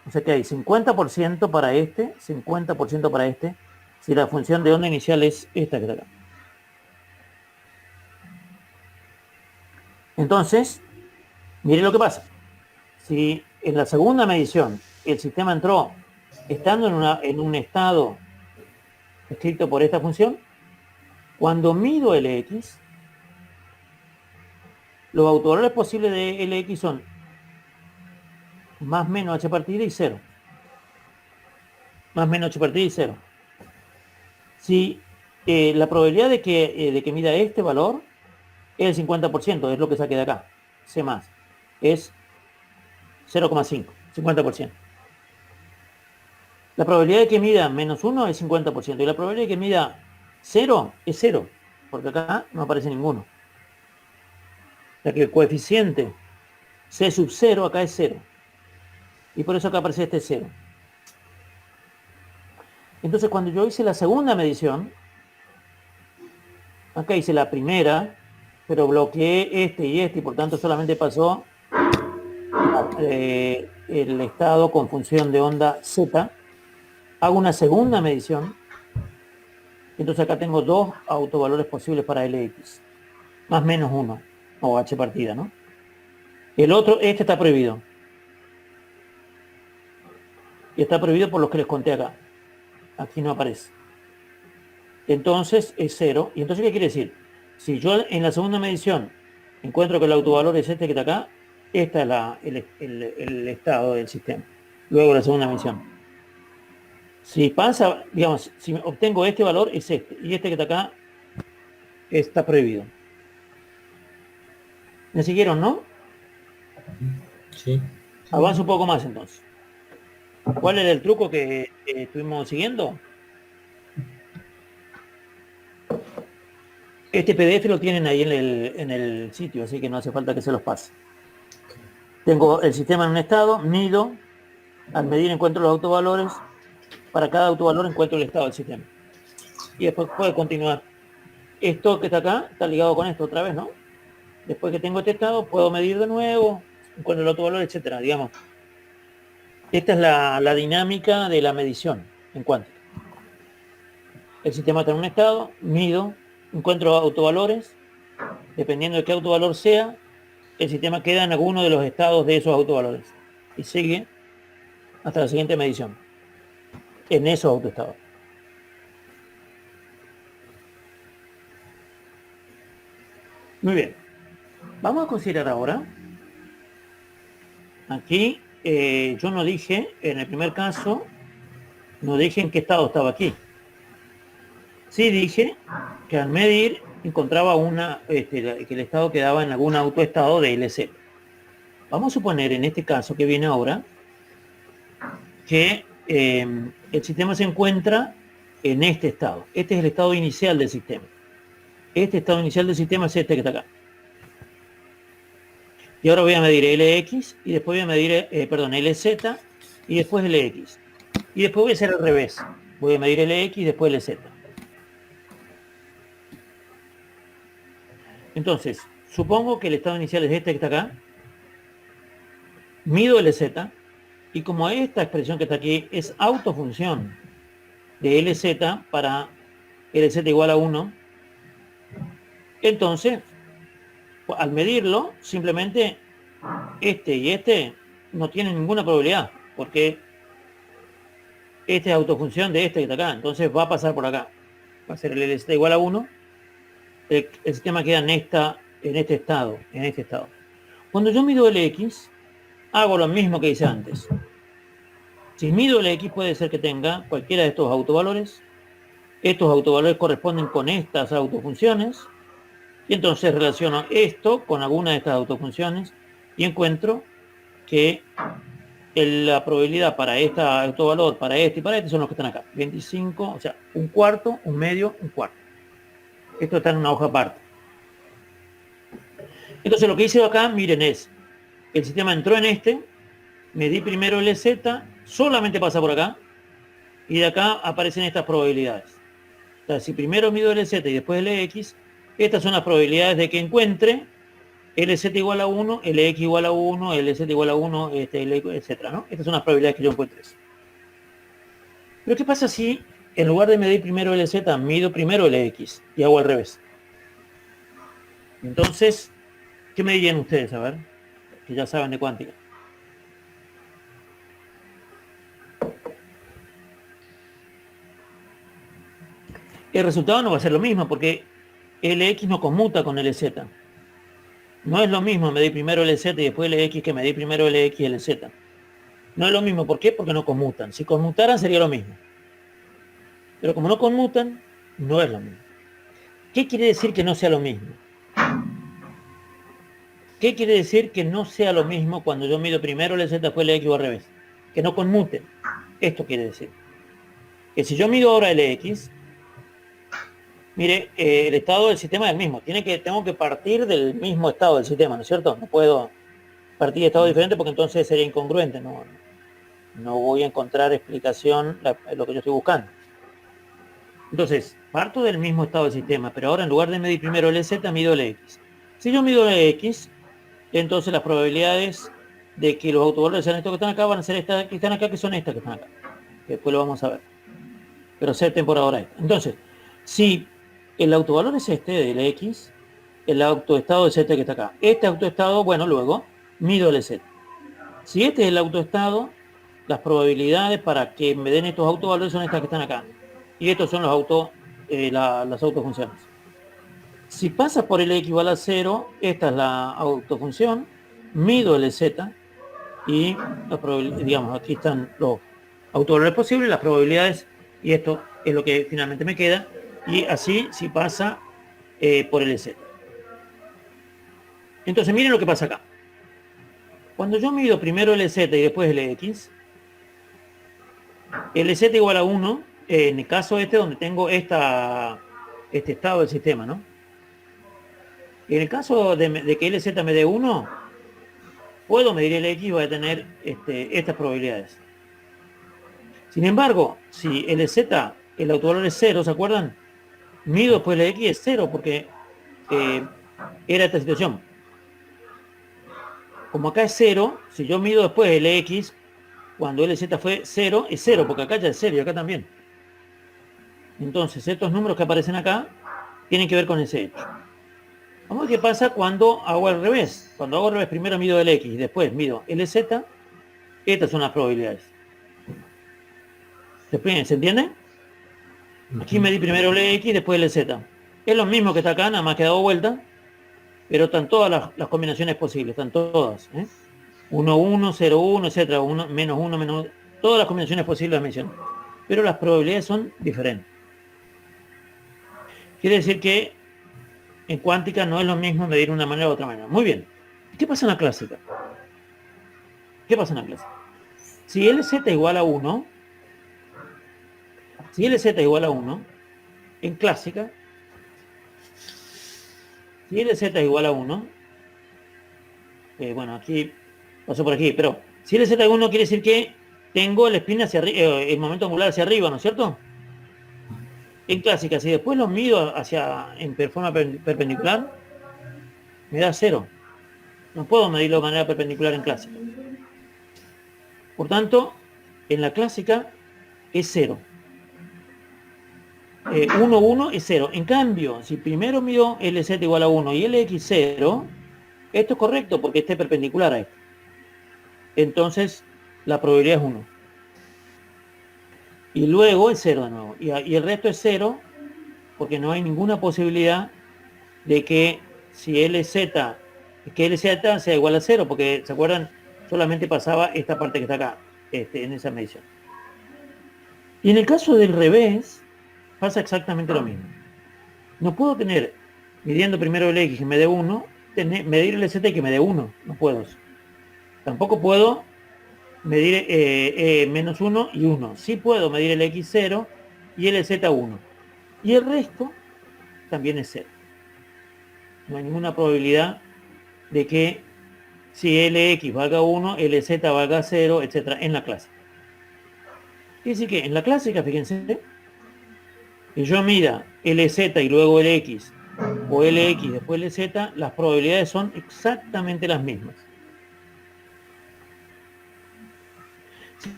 O sea que hay 50% para este, 50% para este, si la función de onda inicial es esta que está acá. Entonces, mire lo que pasa. Si en la segunda medición el sistema entró estando en un estado escrito por esta función, cuando mido Lx, los autovalores posibles de Lx son más menos h partida y 0. Más menos h partida y 0. Si la probabilidad de que mida este valor es el 50%, es lo que saqué de acá, C más, es 0,5, 50%. La probabilidad de que mida menos 1 es 50%, y la probabilidad de que mida 0 es 0, porque acá no aparece ninguno. O sea que el coeficiente C sub 0 acá es 0. Y por eso acá aparece este 0. Entonces cuando yo hice la segunda medición, acá hice la primera, pero bloqueé este y este, y por tanto solamente pasó el estado con función de onda Z. Hago una segunda medición. Entonces acá tengo dos autovalores posibles para Lx. Más menos 1, o h partida, ¿no? El otro, este está prohibido. Y está prohibido por los que les conté acá. Aquí no aparece. Entonces es 0. ¿Y entonces qué quiere decir? Si yo en la segunda medición encuentro que el autovalor es este que está acá, este es el estado del sistema. Luego la segunda medición. Si pasa, digamos, si obtengo este valor es este. Y este que está acá está prohibido. ¿Me siguieron, no? Sí. Avanzo un poco más entonces. ¿Cuál era el truco que estuvimos siguiendo? Este PDF lo tienen ahí en el sitio, así que no hace falta que se los pase. Tengo el sistema en un estado, mido, al medir encuentro los autovalores, para cada autovalor encuentro el estado del sistema. Y después puede continuar. Esto que está acá está ligado con esto otra vez, ¿no? Después que tengo este estado, puedo medir de nuevo, encuentro el autovalor, etcétera, digamos. Esta es la dinámica de la medición en cuántica. El sistema está en un estado, mido, encuentro autovalores, dependiendo de qué autovalor sea, el sistema queda en alguno de los estados de esos autovalores y sigue hasta la siguiente medición en esos autoestados. Muy bien, vamos a considerar ahora, aquí yo no dije, en el primer caso, no dije en qué estado estaba aquí. Sí dije que al medir encontraba que el estado quedaba en algún autoestado de LZ. Vamos a suponer en este caso que viene ahora que el sistema se encuentra en este estado. Este es el estado inicial del sistema. Este estado inicial del sistema es este que está acá. Y ahora voy a medir Lx y después voy a medir, LZ y después Lx. Y después voy a hacer al revés. Voy a medir Lx y después LZ. Entonces, supongo que el estado inicial es este que está acá. Mido LZ. Y como esta expresión que está aquí es autofunción de LZ para LZ igual a 1, entonces, al medirlo, simplemente este y este no tienen ninguna probabilidad, porque esta es autofunción de este que está acá, entonces va a pasar por acá. Va a ser el LZ igual a 1, el sistema queda en este estado. Cuando yo mido Lx, hago lo mismo que hice antes. Si mido Lx puede ser que tenga cualquiera de estos autovalores. Estos autovalores corresponden con estas autofunciones. Y entonces relaciono esto con alguna de estas autofunciones y encuentro que la probabilidad para este autovalor, para este y para este son los que están acá. 25, o sea, un cuarto, un medio, un cuarto. Esto está en una hoja aparte. Entonces lo que hice acá, miren, es, el sistema entró en este, medí primero el LZ, solamente pasa por acá, y de acá aparecen estas probabilidades. O sea, si primero mido LZ y después LX, estas son las probabilidades de que encuentre LZ igual a 1, LX igual a 1, LZ igual a 1, etc. ¿no? Estas son las probabilidades que yo encuentro. Pero ¿qué pasa si en lugar de medir primero LZ, mido primero LX y hago al revés? Entonces, ¿qué me dirían ustedes? A ver, que ya saben de cuántica. El resultado no va a ser lo mismo porque LX no conmuta con LZ. No es lo mismo medir primero LZ y después LX que medir primero LX y LZ. No es lo mismo. ¿Por qué? Porque no conmutan. Si conmutaran sería lo mismo. Pero como no conmutan, no es lo mismo. ¿Qué quiere decir que no sea lo mismo? ¿Qué quiere decir que no sea lo mismo cuando yo mido primero LZ después LX o al revés? Que no conmuten. Esto quiere decir que si yo mido ahora LX, mire, el estado del sistema es el mismo. Tengo que partir del mismo estado del sistema, ¿no es cierto? No puedo partir de estado diferente porque entonces sería incongruente. No voy a encontrar explicación lo que yo estoy buscando. Entonces, parto del mismo estado del sistema, pero ahora en lugar de medir primero el Z, mido el X. Si yo mido el X, entonces las probabilidades de que los autovalores sean estos que están acá van a ser estas que están acá, que son estas que están acá. Que después lo vamos a ver. Pero acepten por ahora esto. Entonces, si el autovalor es este del X, el autoestado es este que está acá. Este autoestado, bueno, luego mido el Z. Si este es el autoestado, las probabilidades para que me den estos autovalores son estas que están acá. Y estos son las autofunciones. Si pasa por el X igual a 0, esta es la autofunción, mido el Z y digamos, aquí están los autovalores posibles, las probabilidades, y esto es lo que finalmente me queda, y así si pasa por el Z. Entonces miren lo que pasa acá. Cuando yo mido primero el Z y después el X, el Z igual a 1, en el caso este donde tengo este estado del sistema, ¿no? En el caso de que LZ me dé 1, puedo medir el X y voy a tener estas probabilidades. Sin embargo, si LZ, el autovalor es 0, ¿se acuerdan? Mido después el X es 0 porque era esta situación. Como acá es 0, si yo mido después el X, cuando LZ fue 0, es 0, porque acá ya es 0 y acá también. Entonces, estos números que aparecen acá tienen que ver con ese hecho. Vamos a ver qué pasa cuando hago al revés. Cuando hago al revés, primero mido el X y después mido LZ. Estas son las probabilidades. ¿Se entiende? Aquí medí primero el X y después el Z. Es lo mismo que está acá, nada más que he dado vuelta, pero están todas las combinaciones posibles, están todas. 1, 1, 0, 1, etcétera, 1, menos 1, menos 1, todas las combinaciones posibles las mencioné. Pero las probabilidades son diferentes. Quiere decir que en cuántica no es lo mismo medir de una manera u otra manera. Muy bien. ¿Qué pasa en la clásica? ¿Qué pasa en la clásica? Si LZ igual a 1, en clásica, si LZ igual a 1, bueno, aquí pasó por aquí, pero si LZ igual a 1 quiere decir que tengo el spin hacia arriba, el momento angular hacia arriba, ¿no es cierto? En clásica, si después lo mido en forma perpendicular, me da 0. No puedo medirlo de manera perpendicular en clásica. Por tanto, en la clásica es 0. 1, 1 es 0. En cambio, si primero mido LZ igual a 1 y LX 0, esto es correcto porque esté perpendicular a esto. Entonces, la probabilidad es 1. Y luego es 0 de nuevo. Y el resto es 0 porque no hay ninguna posibilidad de que si LZ sea igual a 0, porque, ¿se acuerdan? Solamente pasaba esta parte que está acá, en esa medición. Y en el caso del revés, pasa exactamente lo mismo. No puedo tener, midiendo primero el X que me dé 1, medir el Z y que me dé 1. No puedo. Tampoco puedo medir menos 1 y 1. Sí puedo medir el x0 y el z1. Y el resto también es 0. No hay ninguna probabilidad de que si Lx valga 1, Lz valga 0, etc. en la clásica. Quiere decir que en la clásica, fíjense, que yo mida Lz y luego Lx, o Lx después Lz, las probabilidades son exactamente las mismas.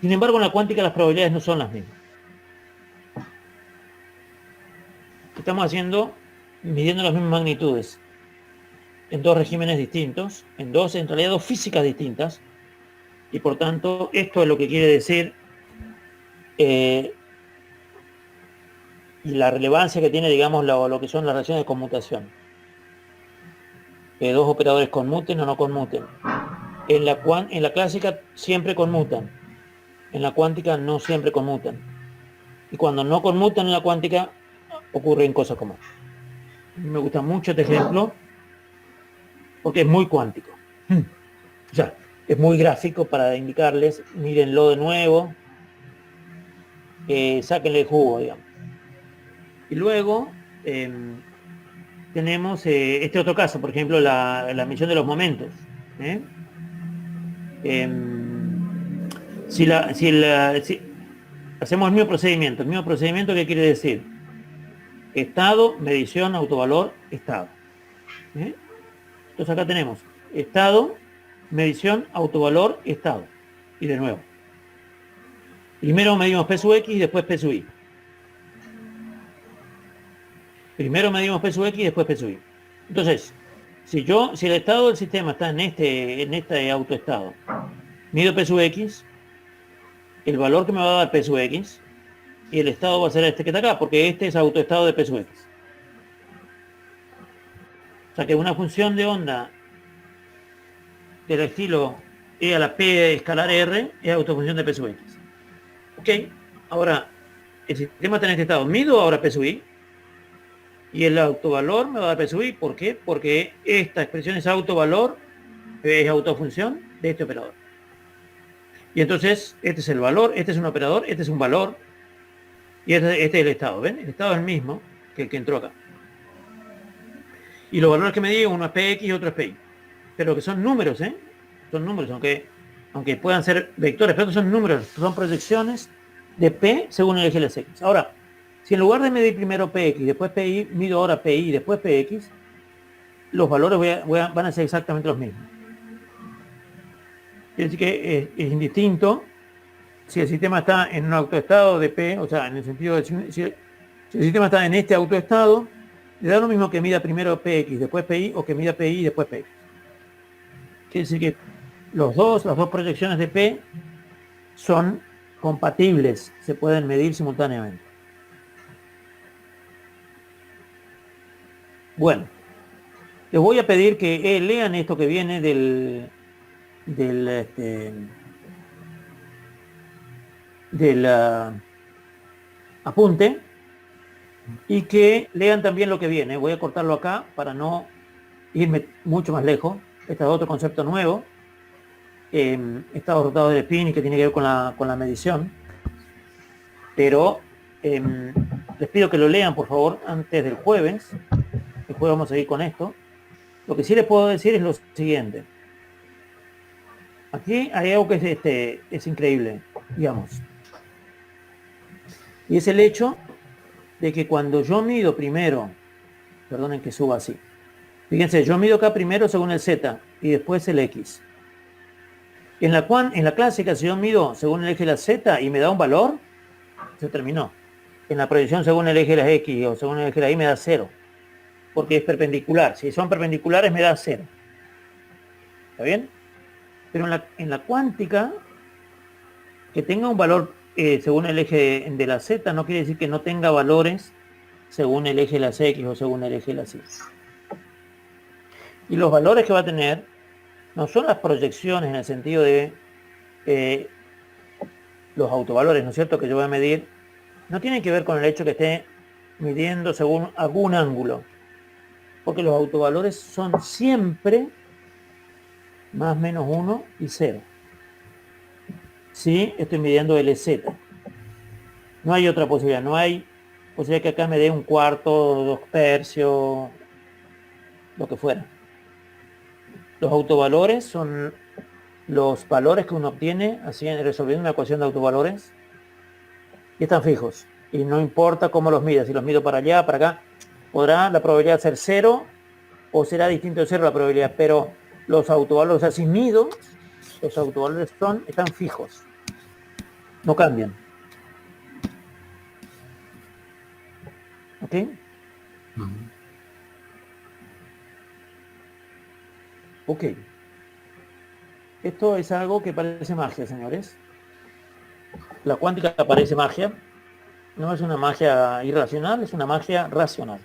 Sin embargo, en la cuántica las probabilidades no son las mismas. Estamos midiendo las mismas magnitudes en dos regímenes distintos, en realidad dos físicas distintas, y por tanto, esto es lo que quiere decir y la relevancia que tiene, digamos, lo que son las relaciones de conmutación. Que dos operadores conmuten o no conmuten. En la clásica siempre conmutan, en la cuántica no siempre conmutan. Y cuando no conmutan en la cuántica, ocurren cosas como. Me gusta mucho este ejemplo porque es muy cuántico. O sea, es muy gráfico para indicarles, mírenlo de nuevo, sáquenle el jugo, digamos. Y luego tenemos este otro caso, por ejemplo, la medición de los momentos. Si hacemos el mismo procedimiento, ¿qué quiere decir? Estado, medición, autovalor, estado. Entonces acá tenemos estado, medición, autovalor, estado. Y de nuevo. Primero medimos P sub X y después P sub Y. Primero medimos P sub X y después P sub Y. Entonces, si el estado del sistema está en este autoestado, mido P sub X, el valor que me va a dar P sub X, y el estado va a ser este que está acá, porque este es autoestado de P sub X. O sea que una función de onda del estilo E a la P escalar R es autofunción de P sub X. Ok, ahora el sistema está en este estado, mido ahora P sub Y, y el autovalor me va a dar P sub Y. ¿Por qué? Porque esta expresión es autovalor, es autofunción de este operador. Y entonces, este es el valor, este es un operador, este es un valor, y este es el estado. ¿Ven? El estado es el mismo que el que entró acá. Y los valores que me di, uno es Px y otro es Pi. Pero que son números, Son números, aunque puedan ser vectores, pero son números, son proyecciones de P según el eje de las X. Ahora, si en lugar de medir primero Px, después Pi, mido ahora Pi y después Px, los valores van a ser exactamente los mismos. Quiere decir que es indistinto si el sistema está en un autoestado de P, o sea, en el sentido de si el sistema está en este autoestado, le da lo mismo que mida primero Px, después Pi, o que mida Pi y después Px. Quiere decir que las dos proyecciones de P son compatibles, se pueden medir simultáneamente. Bueno, les voy a pedir que lean esto que viene del apunte, y que lean también lo que viene. Voy a cortarlo acá para no irme mucho más lejos. Este es otro concepto nuevo, estados rotados del spin, y que tiene que ver con la medición. Pero les pido que lo lean, por favor, antes del jueves. El jueves vamos a seguir con esto. Lo que sí les puedo decir es lo siguiente. Aquí hay algo que es increíble, digamos. Y es el hecho de que cuando yo mido primero, perdonen que suba así, fíjense, yo mido acá primero según el Z y después el X. En la clásica, si yo mido según el eje de la Z y me da un valor, se terminó. En la proyección según el eje de las X o según el eje de la Y me da 0, porque es perpendicular. Si son perpendiculares me da 0. ¿Está bien? Pero en la cuántica, que tenga un valor según el eje de la Z no quiere decir que no tenga valores según el eje de las X o según el eje de las Y. Y los valores que va a tener no son las proyecciones en el sentido de los autovalores, ¿no es cierto?, que yo voy a medir, no tienen que ver con el hecho que esté midiendo según algún ángulo, porque los autovalores son siempre más menos 1 y 0. Sí, estoy midiendo LZ. No hay otra posibilidad, no hay posibilidad que acá me dé un cuarto, 2 tercios, lo que fuera. Los autovalores son los valores que uno obtiene así resolviendo una ecuación de autovalores y están fijos. Y no importa cómo los mida, si los mido para allá, para acá, podrá la probabilidad ser 0 o será distinto de 0 la probabilidad, pero los autovalores, o sea, si mido, los autovalores están fijos, no cambian. ¿Ok? Ok. Esto es algo que parece magia, señores. La cuántica parece magia. No es una magia irracional, es una magia racional.